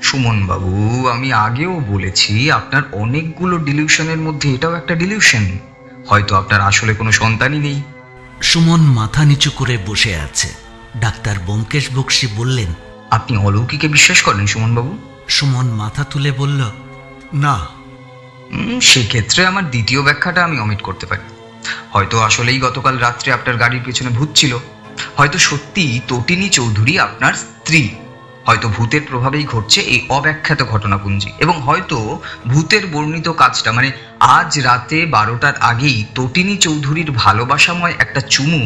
সুমন বাবু, আমি আগেও বলেছি আপনার অনেকগুলো ডিলিউশনের মধ্যে এটাও একটা ডিলিউশন। হয়তো আপনার আসলে কোনো সন্তানই নেই। সুমন মাথা নিচু করে বসে আছে। ডাক্তার ব্যোমকেশ বক্সী বললেন, আপনি অলৌকিকে বিশ্বাস করেন সুমন বাবু? সুমন মাথা তুলে বলল, না। সেক্ষেত্রে আমার দ্বিতীয় ব্যাখ্যাটা আমি অমিট করতে পারি। হয়তো আসলেই গতকাল রাত্রে আপনার গাড়ির পেছনে ভূত ছিল, হয়তো সত্যি তটিনী চৌধুরী আপনার স্ত্রী, হয়তো ভূতের প্রভাবেই ঘটছে এই অব্যাখ্যাত ঘটনাপুঞ্জি, এবং হয়তো ভূতের বর্ণিত কাজটা মানে আজ রাতে 12টার আগেই তটিনী চৌধুরীর ভালোবাসাময় একটা চুমু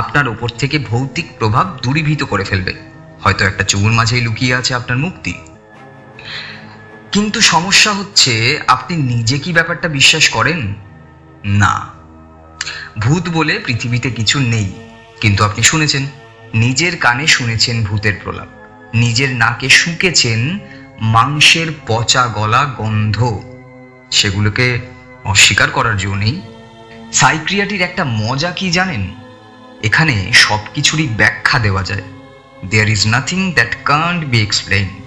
আপনার ওপর থেকে ভৌতিক প্রভাব দূরীভূত করে ফেলবে। হয়তো একটা চুমুর মাঝেই লুকিয়ে আছে আপনার মুক্তি। কিন্তু সমস্যা হচ্ছে, আপনি নিজে কি ব্যাপারটা বিশ্বাস করেন? না, ভূত বলে পৃথিবীতে কিছু নেই, কিন্তু আপনি শুনেছেন, নিজের কানে শুনেছেন ভূতের প্রলাপ, নিজের নাকে শুঁকেছেন মাংসের পচা গলা গন্ধ। সেগুলোকে অস্বীকার করার জন্য নেই। সাইক্রিয়াটির একটা মজা কি জানেন? এখানে সবকিছুরই ব্যাখ্যা দেওয়া যায়। There is nothing that can't be explained.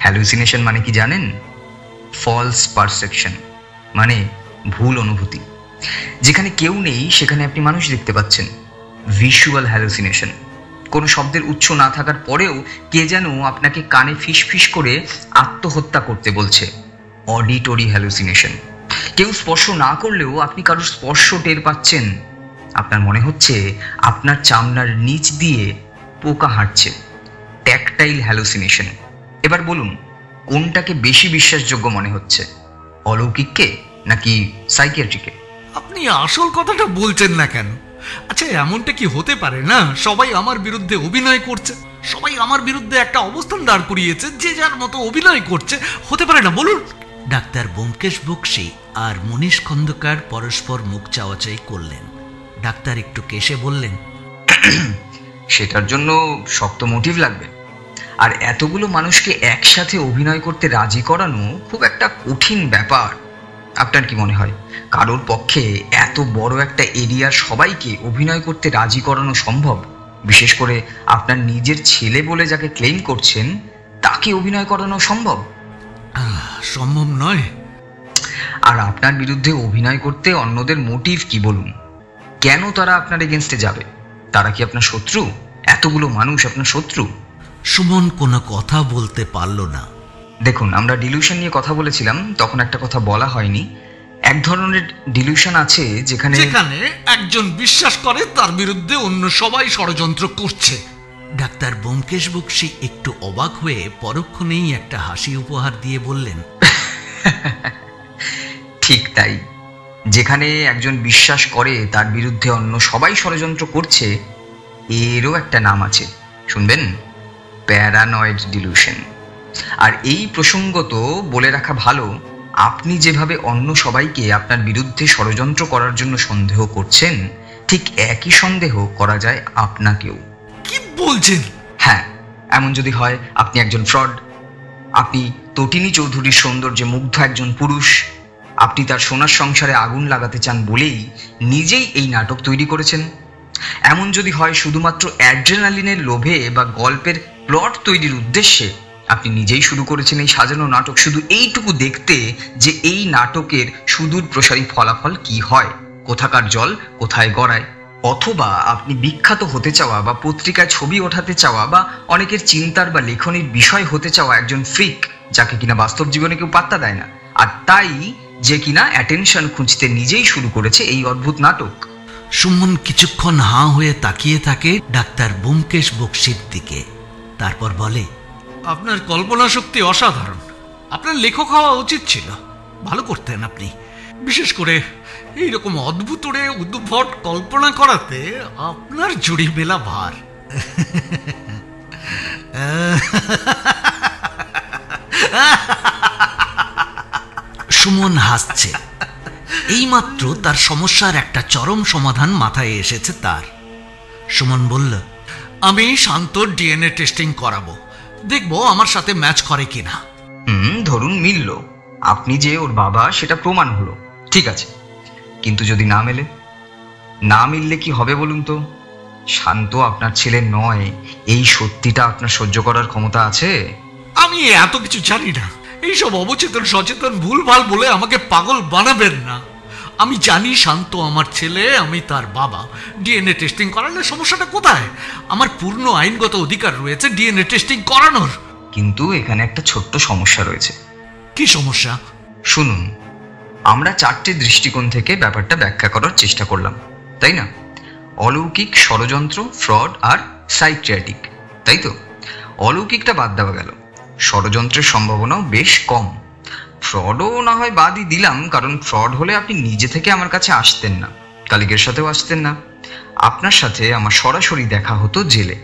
Hallucination মানে কি জানেন? ফলস পারসেপশন, মানে ভুল অনুভূতি। যেখানে কেউ নেই সেখানে আপনি মানুষ দেখতে পাচ্ছেন, ভিজুয়াল হ্যালুসিনেশন। কোনো শব্দের উৎস না থাকার পরেও কে যেন আপনাকে কানে ফিস ফিস করে আত্মহত্যা করতে বলছে, অডিটরি হ্যালুসিনেশন। কেউ স্পর্শ না করলেও আপনি কারোর স্পর্শ টের পাচ্ছেন। আপনার মনে হচ্ছে আপনার চামড়ার নিচ দিয়ে পোকা হাঁটছে, ট্যাকটাইল হ্যালুসিনেশন। এবার বলুন, কোনটাকে বেশি বিশ্বাসযোগ্য মনে হচ্ছে, অলৌকিককে নাকি সাইকিয়াট্রিকে? আপনি আসল কথাটা বলছেন না কেন? আচ্ছা, এমনটা কি হতে পারে না সবাই আমার বিরুদ্ধে অভিনয় করছে, সবাই আমার বিরুদ্ধে একটা অবস্থান দাঁড় করিয়েছে, যে যার মতো অভিনয় করছে? হতে পারে না বলুন? ডাক্তার ব্যোমকেশ বক্সী আর মনীষ খন্দকার পরস্পর মুখ চাওয়াচাই করলেন। ডাক্তার একটু কেশে বললেন, সেটার জন্য শক্ত মোটিভ লাগবে, আর এতগুলো মানুষকে একসাথে অভিনয় করতে রাজি করানো খুব একটা কঠিন ব্যাপার। আপনার কি মনে হয় কারোর পক্ষে এত বড় একটা এরিয়ার সবাইকে অভিনয় করতে রাজি করানো সম্ভব? বিশেষ করে আপনার নিজের ছেলে বলে যাকে ক্লেম করছেন তাকে অভিনয় করানো সম্ভব? সম্ভব নয়। আর আপনার বিরুদ্ধে অভিনয় করতে অন্যদের মোটিভ কি বলুন? কেন তারা আপনার এগেনস্টে যাবে? তারা কি আপনার শত্রু? এতগুলো মানুষ আপনার শত্রু? সুমন কোনো কথা বলতে পারল না। দেখুন, আমরা ডিলিউশন নিয়ে কথা বলেছিলাম, তখন একটা কথা বলা হয়নি। এক ধরনের ডিলিউশন আছে যেখানে একজন বিশ্বাস করে তার বিরুদ্ধে অন্য সবাই ষড়যন্ত্র করছে। ডাক্তার ব্যোমকেশ বক্সী একটু অবাক হয়ে পরক্ষণেই একটা হাসি উপহার দিয়ে বললেন, ঠিক তাই। যেখানে একজন বিশ্বাস করে তার বিরুদ্ধে অন্য সবাই ষড়যন্ত্র করছে, এরও একটা নাম আছে, শুনবেন? Paranoid dilution. আর এই প্রসঙ্গত বলে রাখা ভালো, আপনি যেভাবে অন্য সবাইকে আপনার বিরুদ্ধে ষড়যন্ত্র করার জন্য সন্দেহ করছেন, ঠিক একই সন্দেহ করা যায় আপনাকেও। কি বলছেন? হ্যাঁ, এমন যদি হয় আপনি একজন ফ্রড, আপনি তটিনী চৌধুরীর সৌন্দর্যে মুগ্ধ একজন পুরুষ, আপনি তার সোনার সংসারে আগুন লাগাতে চান বলেই নিজেই এই নাটক তৈরি করেছেন, এমন যদি হয় শুধুমাত্র অ্যাড্রেনালিনের লোভে বা গল্পের প্লট তৈরির উদ্দেশ্যে আপনি নিজেই শুরু করেছেন এই সাজানো নাটক, শুধু এইটুকু দেখতে যে এই নাটকের সুদূর প্রসারী ফলাফল কি হয়, কোথাকার জল কোথায় গড়ায়, অথবা আপনি বিখ্যাত হতে চাওয়া বা পত্রিকায় ছবি ওঠাতে চাওয়া বা অনেকের চিন্তার বা লেখনীর বিষয় হতে চাওয়া একজন ফ্রিক, যাকে কিনা বাস্তব জীবনে কেউ পাত্তা দেয় না, আর তাই যে কিনা অ্যাটেনশন খুঁজতে নিজেই শুরু করেছে এই অদ্ভুত নাটক। সুমন কিছুক্ষণ হাঁ হয়ে তাকিয়ে থাকে ডাক্তার ব্যোমকেশ বক্সীর দিকে, তারপর বলে, আপনার কল্পনা শক্তি অসাধারণ। আপনার লেখক হওয়া উচিত ছিল, ভালো করতেন আপনি। বিশেষ করে এইরকম অদ্ভুতরে উদ্ভট কল্পনা করাতে আপনার জুড়ি মেলা ভার। সুমন হাসছে। এইমাত্র তার সমস্যার একটা চরম সমাধান মাথায় এসেছে তার। সুমন বলল, আমি শান্তর ডিএনএ টেস্টিং করাবো, দেখবো আমার সাথে ম্যাচ করে কিনা। ধরুন মিলল, আপনি যে ওর বাবা সেটা প্রমাণ হলো, ঠিক আছে, কিন্তু যদি না মেলে? না মিললে কি হবে বলুন তো? শান্ত আপনার ছেলে নয়, এই সত্যিটা আপনার সহ্য করার ক্ষমতা আছে? আমি এত কিছু জানি না, এইসব অবচেতন সচেতন ভুলভাল বলে আমাকে পাগল বানাবেন না। আমি জানি শান্ত আমার ছেলে, আমি তার বাবা। ডিএনএ টেস্টিং করালে সমস্যাটা কোথায়? আমার পূর্ণ আইনগত অধিকার রয়েছে ডিএনএ টেস্টিং করানোর। কিন্তু এখানে একটা ছোট্ট সমস্যা রয়েছে। কি সমস্যা? শুনুন, আমরা 4টে দৃষ্টিকোণ থেকে ব্যাপারটা ব্যাখ্যা করার চেষ্টা করলাম, তাই না? অলৌকিক, ষড়যন্ত্র, ফ্রড আর সাইকিয়াট্রিক, তাই তো? অলৌকিকটা বাদ দেওয়া গেল, ষড়যন্ত্রের সম্ভাবনাও বেশ কম। ফ্রডও না হয় বাদই দিলাম, কারণ ফ্রড হলে আপনি নিজে থেকে আমার কাছে আসতেন না, কালিকের সাথেও আসতেন না, আপনার সাথে আমার সরাসরি দেখা হতো জেলে।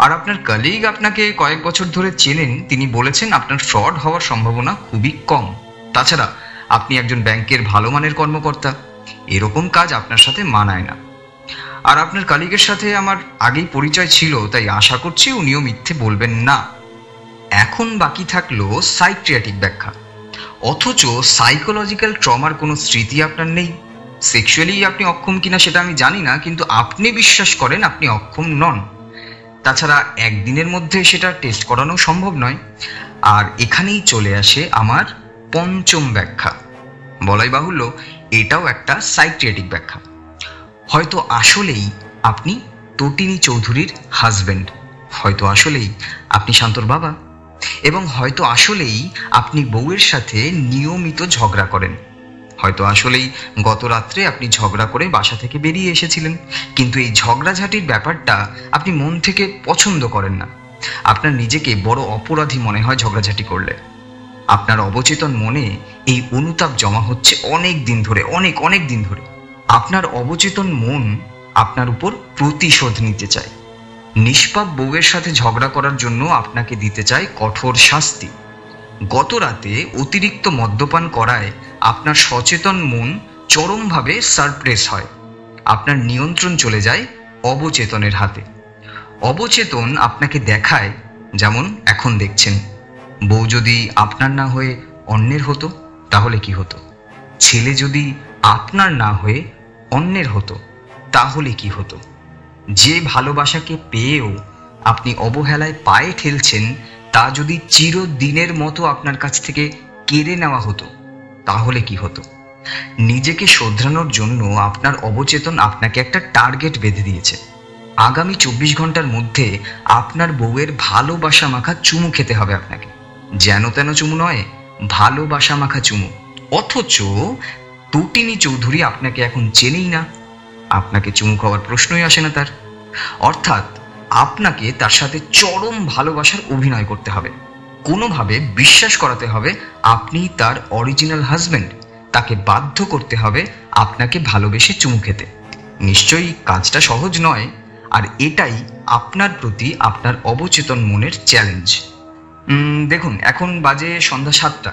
আর আপনার কলিগ আপনাকে কয়েক বছর ধরে চেনেন, তিনি বলেছেন আপনার ফ্রড হওয়ার সম্ভাবনা খুবই কম। তাছাড়া আপনি একজন ব্যাংকের ভালো মানের কর্মকর্তা, এরকম কাজ আপনার সাথে মানায় না। আর আপনার কলিগের সাথে আমার আগেই পরিচয় ছিল, তাই আশা করছি উনিও মিথ্যে বলবেন না। এখন বাকি থাকলো সাইকিয়াট্রিক ব্যাখ্যা। অথচ সাইকোলজিক্যাল ট্রমার কোনো স্মৃতি আপনার নেই। সেক্সুয়ালি আপনি অক্ষম কিনা সেটা আমি জানি না, কিন্তু আপনি বিশ্বাস করেন আপনি অক্ষম নন। তাছাড়া একদিনের মধ্যে সেটা টেস্ট করানো সম্ভব নয়। আর এখানেই চলে আসে আমার পঞ্চম ব্যাখ্যা। বলাই বাহুল্য, এটাও একটা সাইকিয়াট্রিক ব্যাখ্যা। হয়তো আসলেই আপনি তটিনী চৌধুরীর হাজবেন্ড। হয়তো আসলেই আপনি শান্তর বাবা, এবং হয়তো আসলেই আপনি বউয়ের সাথে নিয়মিত ঝগড়া করেন। হয়তো আসলেই গত রাত্রে আপনি ঝগড়া করে বাসা থেকে বেরিয়ে এসেছিলেন, কিন্তু এই ঝগড়াঝাটির ব্যাপারটা আপনি মন থেকে পছন্দ করেন না। আপনার নিজেকে বড় অপরাধী মনে হয় ঝগড়াঝাটি করলে। আপনার অবচেতন মনে এই অনুতাপ জমা হচ্ছে অনেক দিন ধরে, অনেক দিন ধরে। আপনার অবচেতন মন আপনার উপর প্রতিশোধ নিতে চায়। নিষ্পাপ বউয়ের সাথে ঝগড়া করার জন্য আপনাকে দিতে চায় কঠোর শাস্তি। গত রাতে অতিরিক্ত মদ্যপান করায় আপনার সচেতন মন চরমভাবে সারপ্রেস হয়। আপনার নিয়ন্ত্রণ চলে যায় অবচেতনের হাতে। অবচেতন আপনাকে দেখায়, যেমন এখন দেখছেন, বউ যদি আপনার না হয়ে অন্যের হতো তাহলে কি হতো? ছেলে যদি আপনার না হয়ে অন্যের হতো তাহলে কি হতো? যে ভালোবাসাকে পেয়েও আপনি অবহেলায় পায়ে ঠেলছেন, তা যদি চিরদিনের মতো আপনার কাছ থেকে কেড়ে নেওয়া হতো তাহলে কি হতো? নিজেকে শোধরানোর জন্য আপনার অবচেতন আপনাকে একটা টার্গেট বেঁধে দিয়েছে। আগামী 24 ঘন্টার মধ্যে আপনার বউয়ের ভালোবাসা মাখা চুমু খেতে হবে আপনাকে। যেন তেন চুমু নয়, ভালোবাসা মাখা চুমু। অথচ তটিনী চৌধুরী আপনাকে এখন চেনেই না, আপনাকে চুমু খাওয়ার প্রশ্নই আসে না তার। অর্থাৎ আপনাকে তার সাথে চরম ভালোবাসার অভিনয় করতে হবে, কোনোভাবে বিশ্বাস করাতে হবে আপনি তার অরিজিনাল হাজবেন্ড। তাকে বাধ্য করতে হবে আপনাকে ভালোবেসে চুমু খেতে। নিশ্চয়ই কাজটা সহজ নয়, আর এটাই আপনার প্রতি আপনার অবচেতন মনের চ্যালেঞ্জ। দেখুন, এখন বাজে সন্ধ্যা 7টা,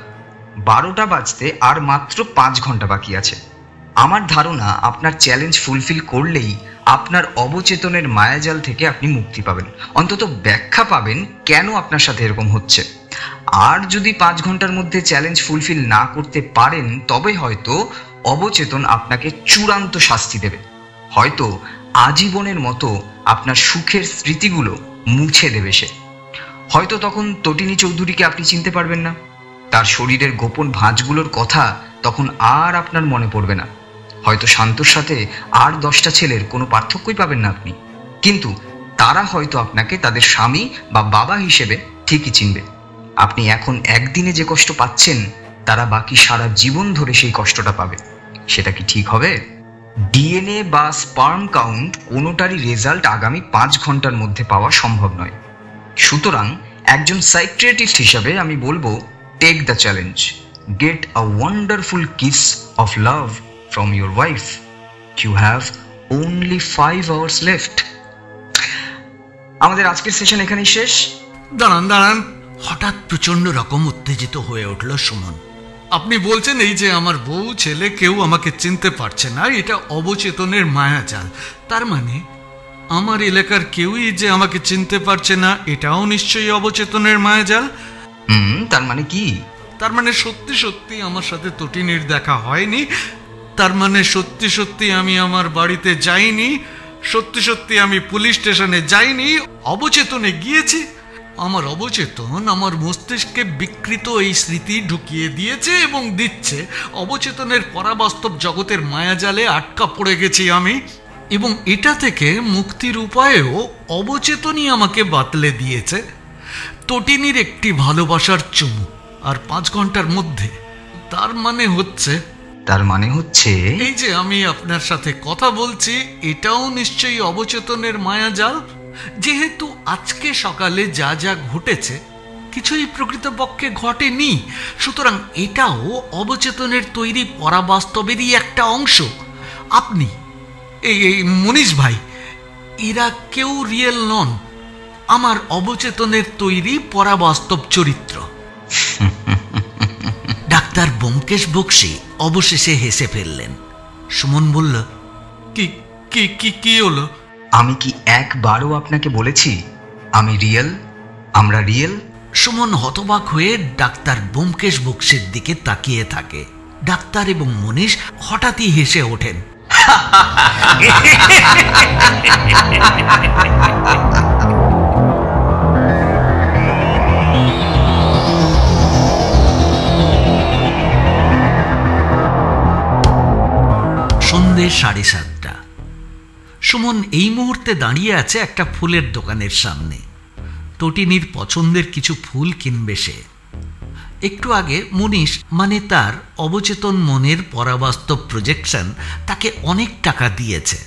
12টা বাজতে আর মাত্র 5 ঘন্টা বাকি আছে। আমার ধারণা আপনার চ্যালেঞ্জ ফুলফিল করলেই আপনার অবচেতনের মায়াজাল থেকে আপনি মুক্তি পাবেন, অন্তত ব্যাখ্যা পাবেন কেন আপনার সাথে এরকম হচ্ছে। আর যদি 5 ঘন্টার মধ্যে চ্যালেঞ্জ ফুলফিল না করতে পারেন, তবে হয়তো অবচেতন আপনাকে চূড়ান্ত শাস্তি দেবে। হয়তো আজীবনের মতো আপনার সুখের স্মৃতিগুলো মুছে দেবে সে। হয়তো তখন তটিনী চৌধুরীকে আপনি চিনতে পারবেন না, তার শরীরের গোপন ভাঁজগুলোর কথা তখন আর আপনার মনে পড়বে না। হয়তো শান্তর সাথে আর 10টা ছেলের কোনো পার্থক্যই পাবেন না আপনি, কিন্তু তারা হয়তো আপনাকে তাদের স্বামী বা বাবা হিসেবে ঠিকই চিনবে। আপনি এখন একদিনে যে কষ্ট পাচ্ছেন, তারা বাকি সারা জীবন ধরে সেই কষ্টটা পাবে। সেটা কি ঠিক হবে? ডিএনএ বা স্পার্ম কাউন্ট কোনোটারই রেজাল্ট আগামী 5 ঘন্টার মধ্যে পাওয়া সম্ভব নয়। সুতরাং একজন সাইকিয়াট্রিস্ট হিসাবে আমি বলবো, take the challenge, get a wonderful kiss of love from your wife. You have only 5 hours left. আমাদের আজকের সেশন এখানেই শেষ। দাঁড়ান। হঠাৎ প্রচন্ড রকম উত্তেজিত হয়ে উঠল সুমন। আপনি বলছেন এই যে আমার বউ ছেলে কেউ আমাকে চিনতে পারছে না, এটা অবচেতনের মায়াজাল। তার মানে আমার এলাকার কেউই যে আমাকে চিনতে পারছে না, এটাও নিশ্চয়ই অবচেতনের মায়াজাল। তার মানে কি? তার মানে সত্যি সত্যি আমার সাথে তটিনীর দেখা হয়নি, তার মানে সত্যি সত্যি আমি আমার বাড়িতে যাইনি, সত্যি সত্যি আমি পুলিশ স্টেশনে যাইনি, অবচেতনে গিয়েছি। আমার অবচেতন আমার মস্তিষ্কে বিকৃত এই স্মৃতি ঢুকিয়ে দিয়েছে এবং দিচ্ছে। অবচেতনের পরাবাস্তব জগতের মায়াজালে আটকা পড়ে গেছি আমি, এবং এটা থেকে মুক্তির উপায়েও অবচেতনই আমাকে বাতলে দিয়েছে। তটিনীর একটি ভালোবাসার চুমু আর 5 ঘন্টার মধ্যে। তার মানে হচ্ছে এই যে আমি আপনার সাথে কথা বলছি, এটাও নিশ্চয়ই অবচেতনের মায়াজাল। যেহেতু আজকে সকালে যা যা ঘটেছে কিছুই প্রকৃতপক্ষে ঘটেনি, সুতরাং এটাও অবচেতনের তৈরি পরাবাস্তবেরই একটা অংশ। আপনি এই মনীষ ভাই, এরা কেউ রিয়েল নন, আমার অবচেতনের তৈরি পরাবাস্তব চরিত্র। ডাক্তার ব্যোমকেশ বক্সী অবশেষে হেসে ফেললেন। সুমন বলল, কি হলো? আমি কি একবারও আপনাকে বলেছি আমি রিয়েল, আমরা রিয়েল? সুমন হতবাক হয়ে ডাক্তার ব্যোমকেশ বক্সীর দিকে তাকিয়ে থাকে। ডাক্তার এবং মনীষ হঠাৎই হেসে ওঠেন। সন্ধ্যে 7:30। সুমন এই মুহূর্তে দাঁড়িয়ে আছে একটা ফুলের দোকানের সামনে। তটিনীর পছন্দের কিছু ফুল কিনবে সে। একটু আগে মনীষ মানে তার অবচেতন মনের পরাবাস্তব প্রজেকশন তাকে অনেক টাকা দিয়েছে।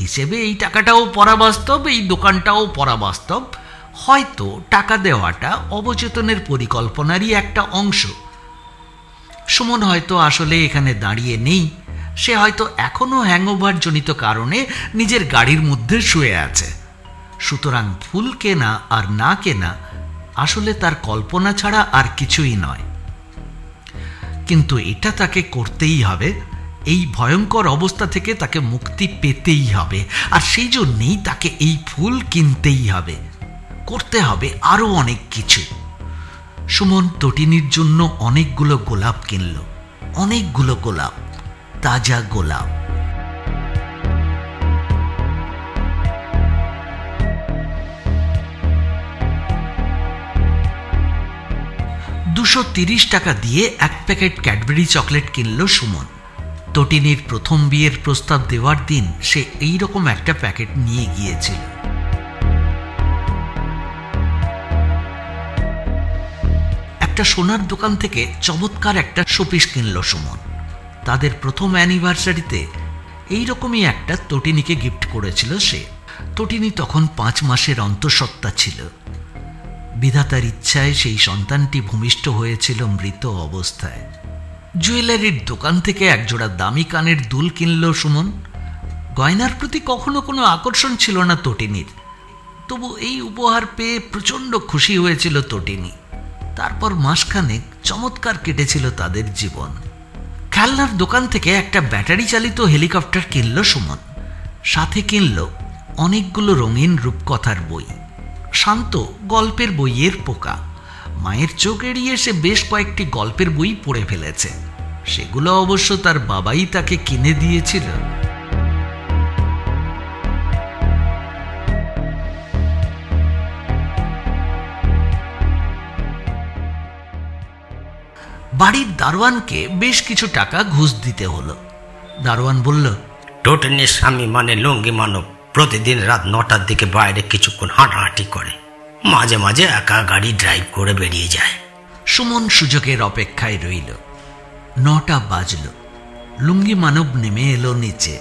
হিসেবে এই টাকাটাও পরাবাস্তব, এই দোকানটাও পরাবাস্তব। হয়তো টাকা দেওয়াটা অবচেতনের পরিকল্পনারই একটা অংশ। সুমন হয়তো আসলে এখানে দাঁড়িয়ে নেই, সে হয়তো এখনো হ্যাংওভার জনিত কারণে নিজের গাড়ির মধ্যে শুয়ে আছে। সুতরাং ফুল কেনা আর না কেনা আসলে তার কল্পনা ছাড়া আর কিছুই নয়। কিন্তু এটা তাকে করতেই হবে, এই ভয়ঙ্কর অবস্থা থেকে তাকে মুক্তি পেতেই হবে। আর সেই জন্যেই তাকে এই ফুল কিনতেই হবে, করতে হবে আরো অনেক কিছু। সুমন তটিনীর জন্য অনেকগুলো গোলাপ কিনল, অনেকগুলো গোলাপ, তাজা গোলাপ। টাকা দিয়ে এক প্যাকেট ক্যাডবেরি চকলেট কিনল সুমন। তটিনীর প্রথম বিয়ের প্রস্তাব দেওয়ার দিন সে এইরকম একটা প্যাকেট নিয়ে গিয়েছিল। একটা সোনার দোকান থেকে চমৎকার একটা শোপিস কিনল সুমন। তাদের প্রথম অ্যানিভার্সারিতে এইরকমই একটা তটিনীকে গিফট করেছিল সে। তটিনী তখন 5 মাসের অন্তঃসত্ত্বা ছিল। বিধাতার ইচ্ছায় সেই সন্তানটি ভূমিষ্ঠ হয়েছিল মৃত অবস্থায়। জুয়েলারির দোকান থেকে একজোড়া দামি কানের দুল কিনল সুমন। গয়নার প্রতি কখনো কোনো আকর্ষণ ছিল না তটিনীর, তবু এই উপহার পেয়ে প্রচণ্ড খুশি হয়েছিল তটিনী। তারপর মাসখানেক চমৎকার কেটেছিল তাদের জীবন। খেলনার দোকান থেকে একটা ব্যাটারি চালিত হেলিকপ্টার কিনল সুমন। সাথে কিনল অনেকগুলো রঙিন রূপকথার বই। শান্ত গল্পের বইয়ের পোকা। মায়ের চোখ এড়িয়ে সে বেশ কয়েকটি গল্পের বই পড়ে ফেলেছে। সেগুলো অবশ্য তার বাবাই তাকে কিনে দিয়েছিল। বাড়ির দারোয়ানকে বেশ কিছু টাকা ঘুষ দিতে হলো। দারোয়ান বলল, টোটেনের স্বামী মানে লুঙ্গি মানব প্রতিদিন রাত 9টার দিকে বাইরে কিছুক্ষণ হাঁটাহাঁটি করে, মাঝে মাঝে একা গাড়ি ড্রাইভ করে বেরিয়ে যায়। সুমন সুযোগের অপেক্ষায় রইল। 9টা বাজল। লুঙ্গি মানব নেমে এলো নিচে।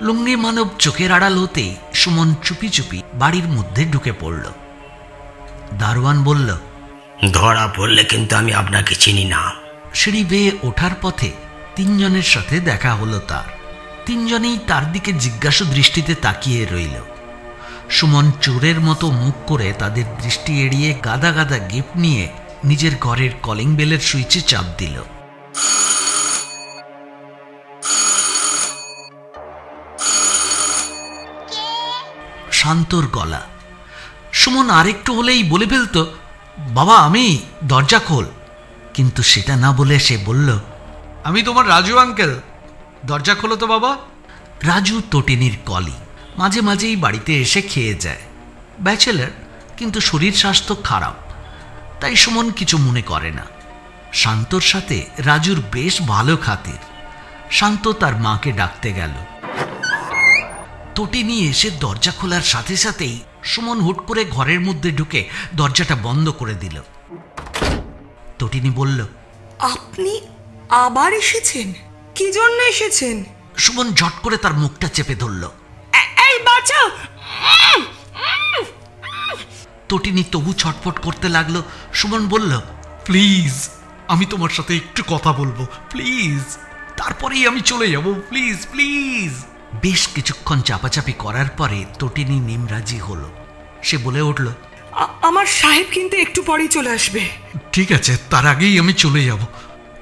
লুঙ্গি মানব চোখের আড়াল হতেই সুমন চুপি চুপি বাড়ির মধ্যে ঢুকে পড়ল। দারোয়ান বলল, ধরা পড়লে কিন্তু আমি আপনাকে চিনি না। সিঁড়ি বেয়ে ওঠার পথে 3 জনের সাথে দেখা হলো তার। 3 জনেই তার দিকে জিজ্ঞাসু দৃষ্টিতে তাকিয়ে রইল। সুমন চোরের মতো মুখ করে তাদের দৃষ্টি এড়িয়ে গাদা গাদা গিফট নিয়ে নিজের ঘরের কলিং বেলের সুইচে চাপ দিল। শান্তর গলা। সুমন আরেকটু হলেই বলে ফেলত, বাবা আমি, দরজা খোল। কিন্তু সেটা না বলে সে বলল, আমি তোমার রাজু আঙ্কেল, দরজা খোলো তো বাবা। রাজু তটিনীর কলি, মাঝে মাঝেই বাড়িতে এসে খেয়ে যায়। ব্যাচেলার, কিন্তু শরীর স্বাস্থ্য খারাপ, তাই সুমন কিছু মনে করে না। শান্তর সাথে রাজুর বেশ ভালো খাতির। শান্ত তার মাকে ডাকতে গেল। তটিনী এসে দরজা খোলার সাথে সাথেই সুমন হুট করে ঘরের মধ্যে ঢুকে দরজাটা বন্ধ করে দিল। তটিনী বলল, আপনি আবার এসেছেন? কি জন্য এসেছেন? সুমন ঝট করে তার মুখটা চেপে ধরল। এই বাঁচাও! তটিনী তবু ছটফট করতে লাগলো। সুমন বলল, প্লিজ, আমি তোমার সাথে একটু কথা বলবো, প্লিজ, তারপরেই আমি চলে যাব, প্লিজ প্লিজ। বেশ কিছুক্ষণ চাপাচাপি করার পরে তটিনী নিমরাজি হলো। সে বলে উঠল, আমার সাহেব কিন্তু একটু পরেই চলে আসবে। ঠিক আছে, তার আগেই আমি চলে যাব।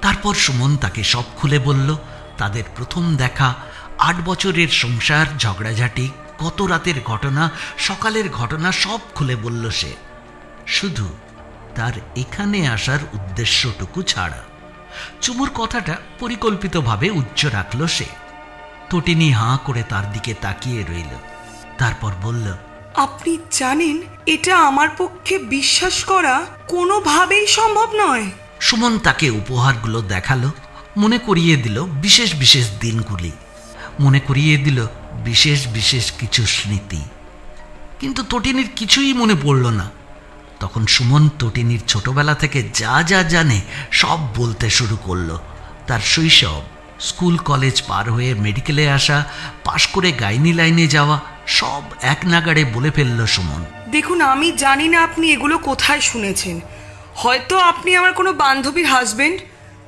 তারপর সুমন তাকে সব খুলে বলল। তাদের প্রথম দেখা, 8 বছরের সংসার, ঝগড়াঝাটি, গত রাতের ঘটনা, সকালের ঘটনা সব খুলে বলল সে। শুধু তার এখানে আসার উদ্দেশ্যটুকু ছাড়া। চুমুর কথাটা পরিকল্পিতভাবে উচ্চ রাখল সে। তটিনী হাঁ করে তার দিকে তাকিয়ে রইল। তারপর বলল, আপনি জানেন এটা আমার পক্ষে বিশ্বাস করা কোনোভাবেই সম্ভব নয়। সুমন তাকে উপহারগুলো দেখালো, মনে করিয়ে দিল বিশেষ বিশেষ দিনগুলি। মনে করিয়ে দিল বিশেষ বিশেষ কিছু স্মৃতি। কিন্তু তটিনীর কিছুই মনে পড়ল না। তখন সুমন তটিনীর ছোটবেলা থেকে যা যা জানে সব বলতে শুরু করলো। তার শৈশব, স্কুল কলেজ পার হয়ে মেডিকেলে আসা, পাশ করে গাইনি লাইনে যাওয়া, সব এক নাগাড়ে বলে ফেলল সুমন। দেখুন, আমি জানি না আপনি এগুলো কোথায় শুনেছেন। হয়তো আপনি আমার কোনো বান্ধবীর হাজবেন্ড,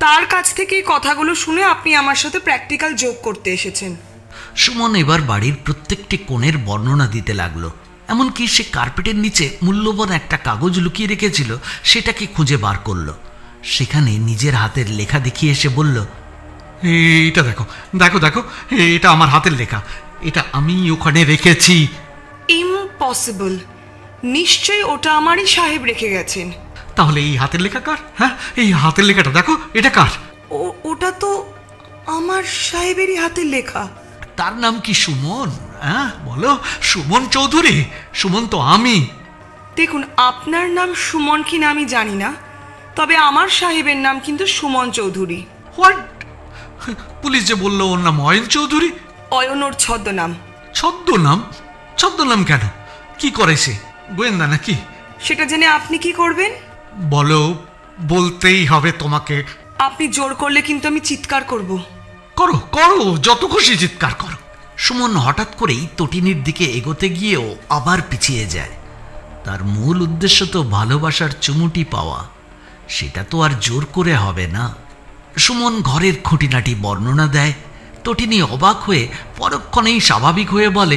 তার কাছ থেকে এই কথাগুলো শুনে আপনি আমার সাথে প্র্যাকটিক্যাল যোগ করতে এসেছেন। সুমন এবার বাড়ির প্রত্যেকটি কোণের বর্ণনা দিতে লাগলো। এমনকি সে কার্পেটের নিচে মূল্যবান একটা কাগজ লুকিয়ে রেখেছিল, সেটাকে খুঁজে বার করলো। সেখানে নিজের হাতের লেখা দেখিয়ে এসে বলল, এটা দেখো দেখো দেখো, এটা আমার হাতের লেখা, এটা আমি ওখানে রেখেছি। ইম্পসিবল, নিশ্চয়ই ওটা আমারই সাহেব রেখে গেছেন। তাহলে এই হাতের লেখা কার? হ্যাঁ, এই হাতের লেখাটা দেখো, এটা কার? ওটা তো আমার সাহেবেরই হাতের লেখা। তার নাম কি সুমন? হ্যাঁ বলো, সুমন চৌধুরী। সুমন তো আমি। দেখুন, আপনার নাম সুমন কি না আমি জানি না, তবে আমার সাহেবের নাম কিন্তু সুমন চৌধুরী। হোয়াট? পুলিশ যে বললো ওর নাম অয়ন চৌধুরী। অয়ন ওর ছদ্মনাম। ছদ্মনাম? ছদ্মনাম কেন? কি করে সে? গোয়েন্দা নাকি? সেটা জেনে আপনি কি করবেন? বলো, বলতেই হবে তোমাকে। আপনি জোর করলে কিন্তু আমি চিৎকার করব। করো করো, যত খুশি চিৎকার করো। সুমন হঠাৎ করেই তটিনীর দিকে এগোতে গিয়েও আবার পিছিয়ে যায়। তার মূল উদ্দেশ্য তো ভালোবাসার চুমুটি পাওয়া, সেটা তো আর জোর করে হবে না। সুমন ঘরের খুঁটিনাটি বর্ণনা দেয়। তটিনী অবাক হয়ে পরক্ষণেই স্বাভাবিক হয়ে বলে,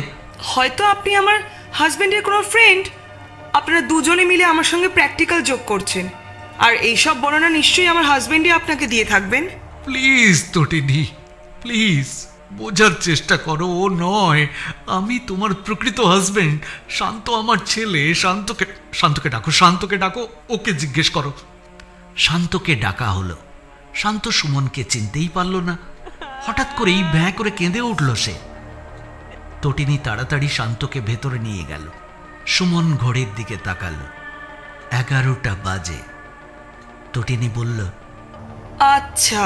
হয়তো আপনি আমার হাজবেন্ডের কোনো ফ্রেন্ড। আপনারা দুজনে মিলে আমার সঙ্গে প্র্যাকটিক্যাল যোগ করছেন, আর এইসব বর্ণনা নিশ্চয়ই আমার হাজবেন্ডই আপনাকে দিয়ে থাকবেন। প্লিজ তটিনী, প্লিজ বোঝার চেষ্টা করো। ও নয়, আমি তোমার প্রকৃত হাজবেন্ড। শান্ত আমার ছেলে। শান্তকে ডাকো, শান্তকে ডাকো, ওকে জিজ্ঞেস করো। শান্তকে ডাকা হলো। শান্ত সুমনকে চিনতেই পারল না। হঠাৎ করেই ভ্যাঁ করে কেঁদে উঠল সে। তটিনী তাড়াতাড়ি শান্তকে ভেতরে নিয়ে গেল। সুমন ঘড়ির দিকে তাকালো। 11টা বাজে। তটিনী বলল, আচ্ছা,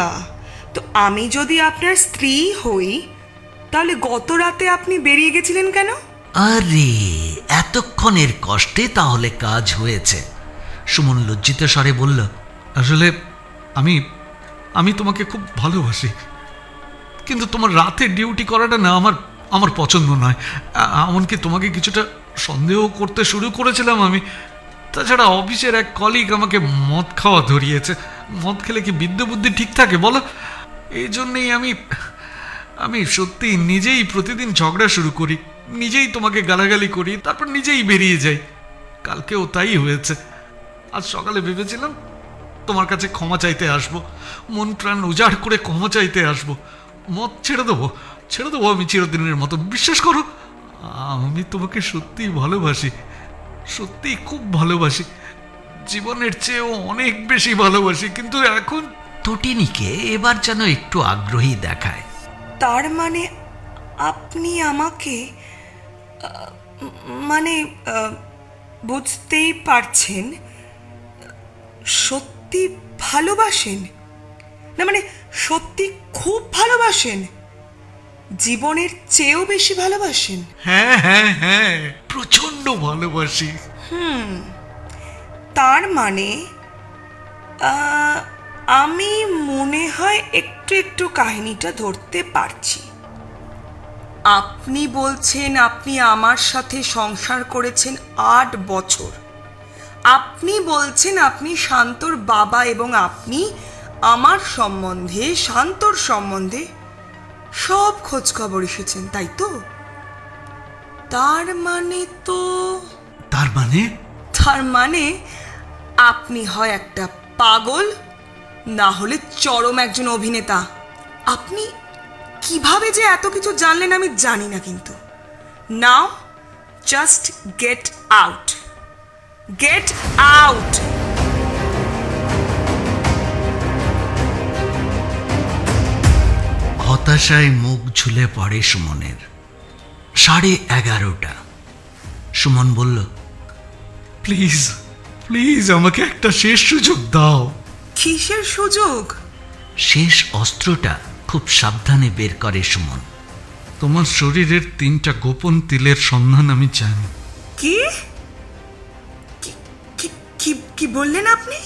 তো আমি যদি আপনার স্ত্রী হই, তাহলে গত রাতে আপনি বেরিয়ে গেছিলেন কেন? আরে, এতক্ষণের কষ্টে তাহলে কাজ হয়েছে। সুমন লজ্জিত স্বরে বলল, আসলে আমি তোমাকে খুব ভালোবাসি, কিন্তু তোমার রাতে ডিউটি করাটা না আমার পছন্দ নয়। এমনকি তোমাকে কিছুটা সন্দেহ করতে শুরু করেছিলাম আমি। তাছাড়া অফিসের এক কলিগ আমাকে মদ খাওয়া ধরিয়েছে। মদ খেলে কি বিদ্যে বুদ্ধি ঠিক থাকে বলো? এই জন্যেই আমি সত্যি নিজেই প্রতিদিন ঝগড়া শুরু করি, নিজেই তোমাকে গালাগালি করি, তারপর নিজেই বেরিয়ে যাই। কালকেও তাই হয়েছে। আজ সকালে ভেবেছিলাম তোমার কাছে ক্ষমা চাইতে আসবো, মন প্রাণ উজাড় করে ক্ষমা চাইতে আসবো। মদ ছেড়ে দেবো আমি চিরদিনের মতো। বিশ্বাস করো, আমি তোমাকে সত্যিই ভালোবাসি, সত্যিই খুব ভালোবাসি, জীবনের চেয়েও অনেক বেশি ভালোবাসি। কিন্তু এখন তটিনীকে এবার যেন একটু আগ্রহী দেখায়। তার মানে আপনি আমাকে বুঝতেই পারছেন, সত্যি ভালোবাসেন? না মানে সত্যি খুব ভালোবাসেন, জীবনের চেয়েও বেশি ভালোবাসেন? হ্যাঁ হ্যাঁ হ্যাঁ, প্রচন্ড ভালোবাসি। তার মানে আমি মনে হয় একটু একটু কাহিনীটা ধরতে পারছি। আপনি বলছেন আপনি আমার সাথে সংসার করেছেন 8 বছর। আপনি বলছেন আপনি শান্তর বাবা, এবং আপনি আমার সম্বন্ধে, শান্তর সম্বন্ধে সব খোঁজ খবর এসেছেন, তাই তো? তার মানে আপনি হয় একটা পাগল, না হলে চরম একজন অভিনেতা। আপনি কিভাবে যে এত কিছু জানলেন আমি জানি না, কিন্তু now just get out, get out. হতাশায় মুখ ঝুলে পড়ে সুমনের। 11:30। সুমন বলল, প্লিজ প্লিজ আমাকে একটা শেষ সুযোগ দাও। কিসের সুযোগ? শেষ অস্ত্রটা খুব সাবধানে বের করে সুমন। তোমার শরীরের 3টা গোপন তিলের সন্ধান আমি জানি। কি কি বললেন আপনি?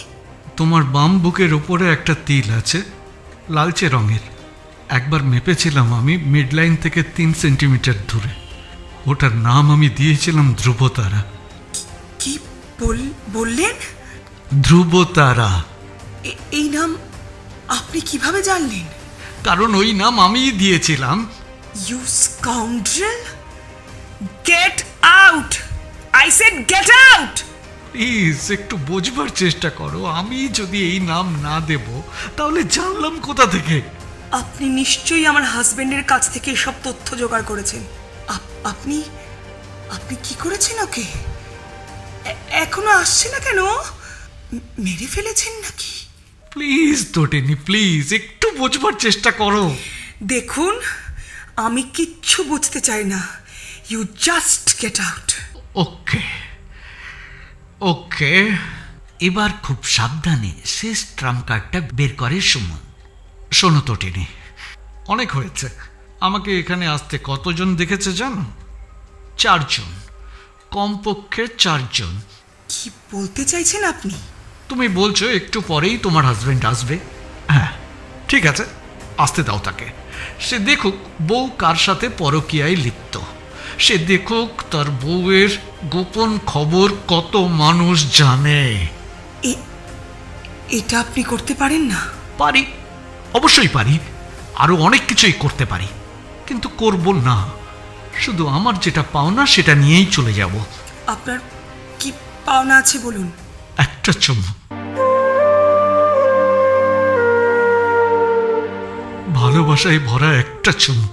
তোমার বাম বুকের ওপরে একটা তিল আছে, লালচে রঙের। একবার মেপেছিলাম আমি মিডলাইন থেকে 3 সেন্টিমিটার দূরে। ওটার নাম আমি দিয়েছিলাম ধ্রুবতারা। কি বললেন? ধ্রুবতারা। এই নাম আপনি কিভাবে জানলেন? কারণ ওই নাম আমিই দিয়েছিলাম। You scoundrel, get out! I said get out! Please একটু বোঝবার চেষ্টা করো। আমি যদি এই নাম না দেব তাহলে জানলাম কোথা থেকে? আপনি নিশ্চয়ই আমার হাজবেন্ডের কাছ থেকে এসব তথ্য জোগাড় করেছেন। আপনি কি করেছেন ওকে? এখনো আসছে না কেন? মেরে ফেলেছেন নাকি? প্লিজ তটিনী, প্লিজ একটু বোঝবার চেষ্টা করো। দেখুন, আমি কিচ্ছু বুঝতে চাই না। You just get out. Okay okay. এবার খুব সাবধানে শেষ ট্রাম্প কার্ডটা বের করে সুমন। শোনো তটিনী, অনেক হয়েছে। আমাকে এখানে আসতে কতজন দেখেছে জানো? 4 জন, কমপক্ষে 4 জন। কি বলতে চাইছেন আপনি? তুমি বলছো একটু পরেই তোমার হাজবেন্ড আসবে। হ্যাঁ ঠিক আছে, আসতে দাও তাকে। সে দেখুক বউ কার সাথে পরকীয়ায় লিপ্ত। সে দেখুক তার বউয়ের গোপন খবর কত মানুষ জানে। এটা আপনি করতে পারেন না? পারি, অবশ্যই পারি। আরো অনেক কিছুই করতে পারি, কিন্তু করব না। শুধু আমার যেটা পাওনা সেটা নিয়েই চলে যাব। আপনার কি পাওনা আছে বলুন? একটা চুমু, ভালোবাসায় ভরা একটা চুমু।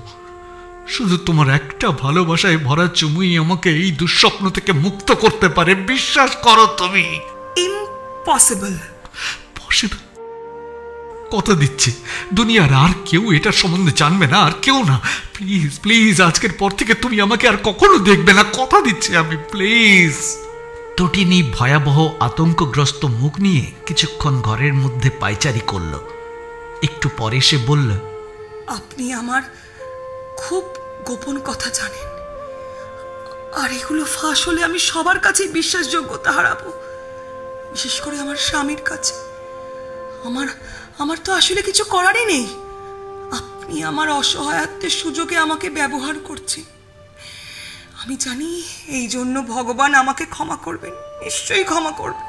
শুধু তোমার একটা ভালোবাসায় ভরা চুমুই আমাকে এই দুঃস্বপ্ন থেকে মুক্ত করতে পারে। বিশ্বাস করো তুমি। ইম্পসিবল। পসিবল? কথা দিচ্ছি দুনিয়ার আর কেউ এটার সম্বন্ধে জানবে না, আর কেউ না। প্লিজ প্লিজ, আজকের পর থেকে তুমি আমাকে আর কখনো দেখবে না, কথা দিচ্ছি আমি। প্লিজ। তটিনী ভয়াবহ আতঙ্কগ্রস্ত মুখ নিয়ে কিছুক্ষণ ঘরের মধ্যে পায়চারি করল। একটু পরে সে বলল, আপনি আমার খুব গোপন কথা জানেন, আর এগুলো ফাঁস হলে আমি সবার কাছেই বিশ্বাসযোগ্যতা হারাবো, বিশেষ করে আমার স্বামীর কাছে। আমার তো আসলে কিছু করারই নেই। আপনি আমার অসহায়ত্বের সুযোগে আমাকে ব্যবহার করছেন। আমি জানি এই জন্য ভগবান আমাকে ক্ষমা করবেন, নিশ্চয়ই ক্ষমা করবেন।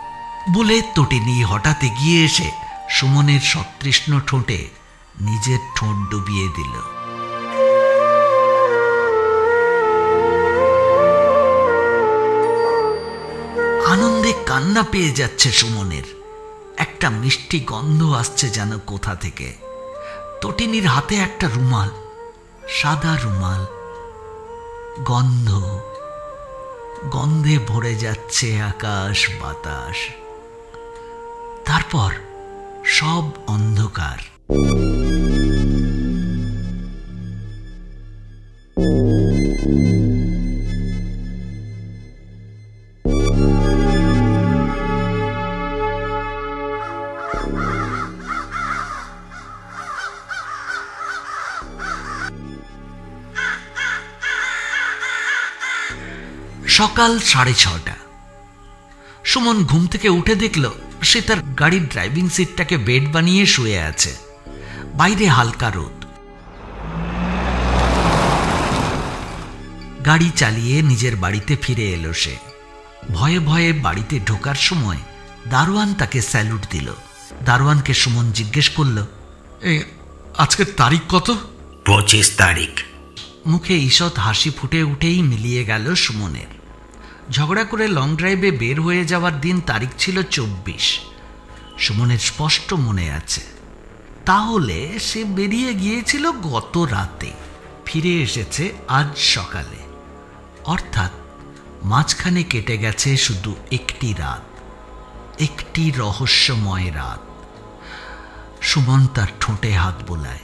বলে তটিনী হঠাৎ এগিয়ে এসে সুমনের সতৃষ্ণ ঠোঁটে নিজের ঠোঁট ডুবিয়ে দিল। আনন্দে কান্না পেয়ে যাচ্ছে সুমনের। একটা মিষ্টি গন্ধ আসছে যেন কোথা থেকে। তটিনীর হাতে একটা রুমাল, সাদা রুমাল। গন্ধে ভরে যাচ্ছে আকাশ বাতাস। তারপর সব অন্ধকার। সকাল 6:30। সুমন ঘুম থেকে উঠে দেখল সে তার গাড়ির ড্রাইভিং সিটটাকে বেড বানিয়ে শুয়ে আছে। বাইরে হালকা রোদ। গাড়ি চালিয়ে নিজের বাড়িতে ফিরে এলো সে। ভয়ে ভয়ে বাড়িতে ঢোকার সময় দারোয়ান তাকে স্যালুট দিল। দারোয়ানকে সুমন জিজ্ঞেস করল, এই আজকের তারিখ কত? 25 তারিখ। মুখে ঈষৎ হাসি ফুটে উঠেই মিলিয়ে গেল সুমনের। ঝগড়া করে লং ড্রাইভে বের হয়ে যাওয়ার দিন তারিখ ছিল 24। সুমনের স্পষ্ট মনে আছে। তাহলে সে বেরিয়ে গিয়েছিল গত রাতে, ফিরে এসেছে আজ সকালে। অর্থাৎ মাঝখানে কেটে গেছে শুধু একটি রাত, একটি রহস্যময় রাত। সুমন তার ঠোঁটে হাত বোলায়।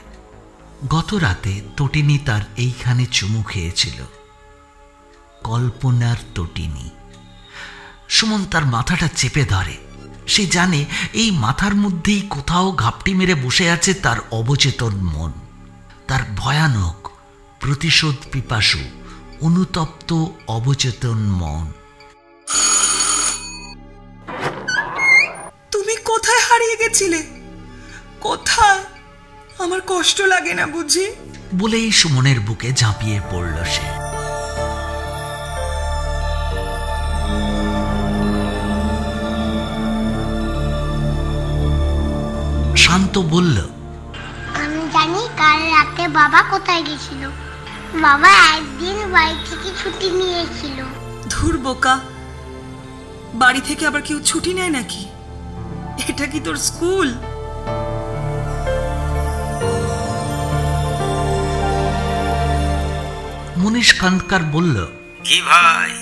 গত রাতে তটিনী তার এইখানে চুমু খেয়েছিল। কল্পনার তটিনী। সুমন তার মাথাটা চেপে ধরে। সে জানে এই মাথার মধ্যেই কোথাও ঘাপটি মেরে বসে আছে তার অবচেতন মন, তার ভয়ানক প্রতিশোধ পিপাসু, অনুতপ্ত অবচেতন মন। তুমি কোথায় হারিয়ে গেছিলে? কোথায়? আমার কষ্ট লাগে না বুঝি? বলেই সুমনের বুকে ঝাঁপিয়ে পড়ল সে। শান্ত বলল, আমি জানি কাল রাতে বাবা কোথায় গেছিল। বাবা একদিন বাড়ি থেকে ছুটি নিয়েছিল। ধুর বোকা, বাড়ি থেকে আবার কেউ ছুটি নেয় নাকি? এটা কি তোর স্কুল? মনীষ কান্তকার বলল, কি ভাই,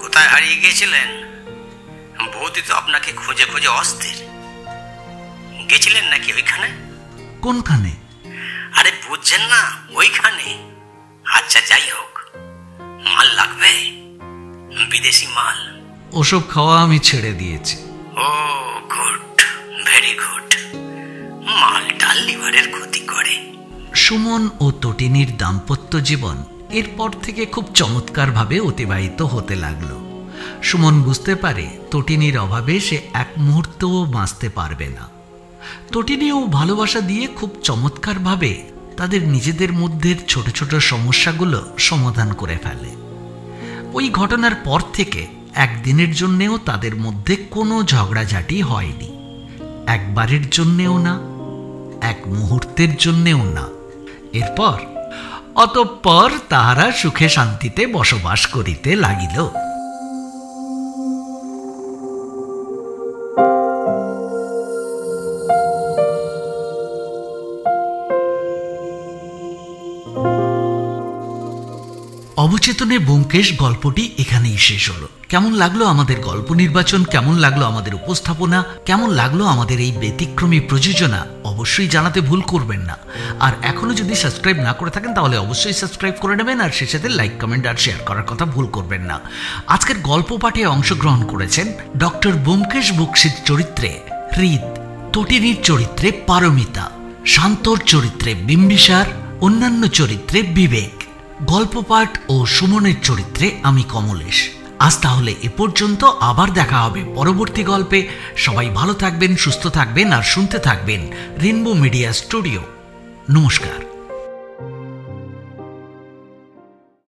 কোথায় হারিয়ে গিয়েছিলেন? বৌদি তো আপনাকে খুঁজে খুঁজে অস্থির। গেছিলেন নাকি ওইখানে? কোনখানে? আরে বুঝছেন না, ওইখানে। আচ্ছা যাই হোক, মাল লাগবে? বিদেশি মাল? ওসব খাওয়া আমি ছেড়ে দিয়েছি। ও গুড, ভেরি গুড। মালটা লিভারের ক্ষতি করে। সুমন ও তটিনীর দাম্পত্য জীবন এরপর থেকে খুব চমৎকারভাবে অতিবাহিত হতে লাগলো। সুমন বুঝতে পারে তটিনীর অভাবে সে এক মুহূর্তও বাঁচতে পারবে না। তটিনীও ভালোবাসা দিয়ে খুব চমৎকারভাবে তাদের নিজেদের মধ্যে ছোট ছোট সমস্যাগুলো সমাধান করে ফেলে। ওই ঘটনার পর থেকে একদিনের জন্যেও তাদের মধ্যে কোনো ঝগড়াঝাটি হয়নি, একবারের জন্যেও না, এক মুহূর্তের জন্যেও না। অতঃপর তাহারা সুখে শান্তিতে বসবাস করিতে লাগিল। অবচেতনে ব্যোমকেশ গল্পটি এখানেই শেষ হলো। কেমন লাগলো আমাদের গল্প নির্বাচন, কেমন লাগলো আমাদের উপস্থাপনা, কেমন লাগলো আমাদের এই ব্যতিক্রমী প্রযোজনা, অবশ্যই জানাতে ভুল করবেন না। আর এখনো যদি সাবস্ক্রাইব না করে থাকেন তাহলে অবশ্যই সাবস্ক্রাইব করে নেবেন, আর সে সাথে লাইক, কমেন্ট আর শেয়ার করার কথা ভুল করবেন না। আজকের গল্প পাঠে অংশগ্রহণ করেছেন ডক্টর ব্যোমকেশ বক্সীর চরিত্রে হৃদ, তটিনীর চরিত্রে পারমিতা, শান্তর চরিত্রে বিম্বিসার, অন্যান্য চরিত্রে বিবেক, গল্প পাঠ ও সুমনের চরিত্রে আমি কমলেশ। আজ তাহলে এ পর্যন্ত, আবার দেখা হবে পরবর্তী গল্পে। সবাই ভালো থাকবেন, সুস্থ থাকবেন আর শুনতে থাকবেন রেনবো মিডিয়া স্টুডিও। নমস্কার।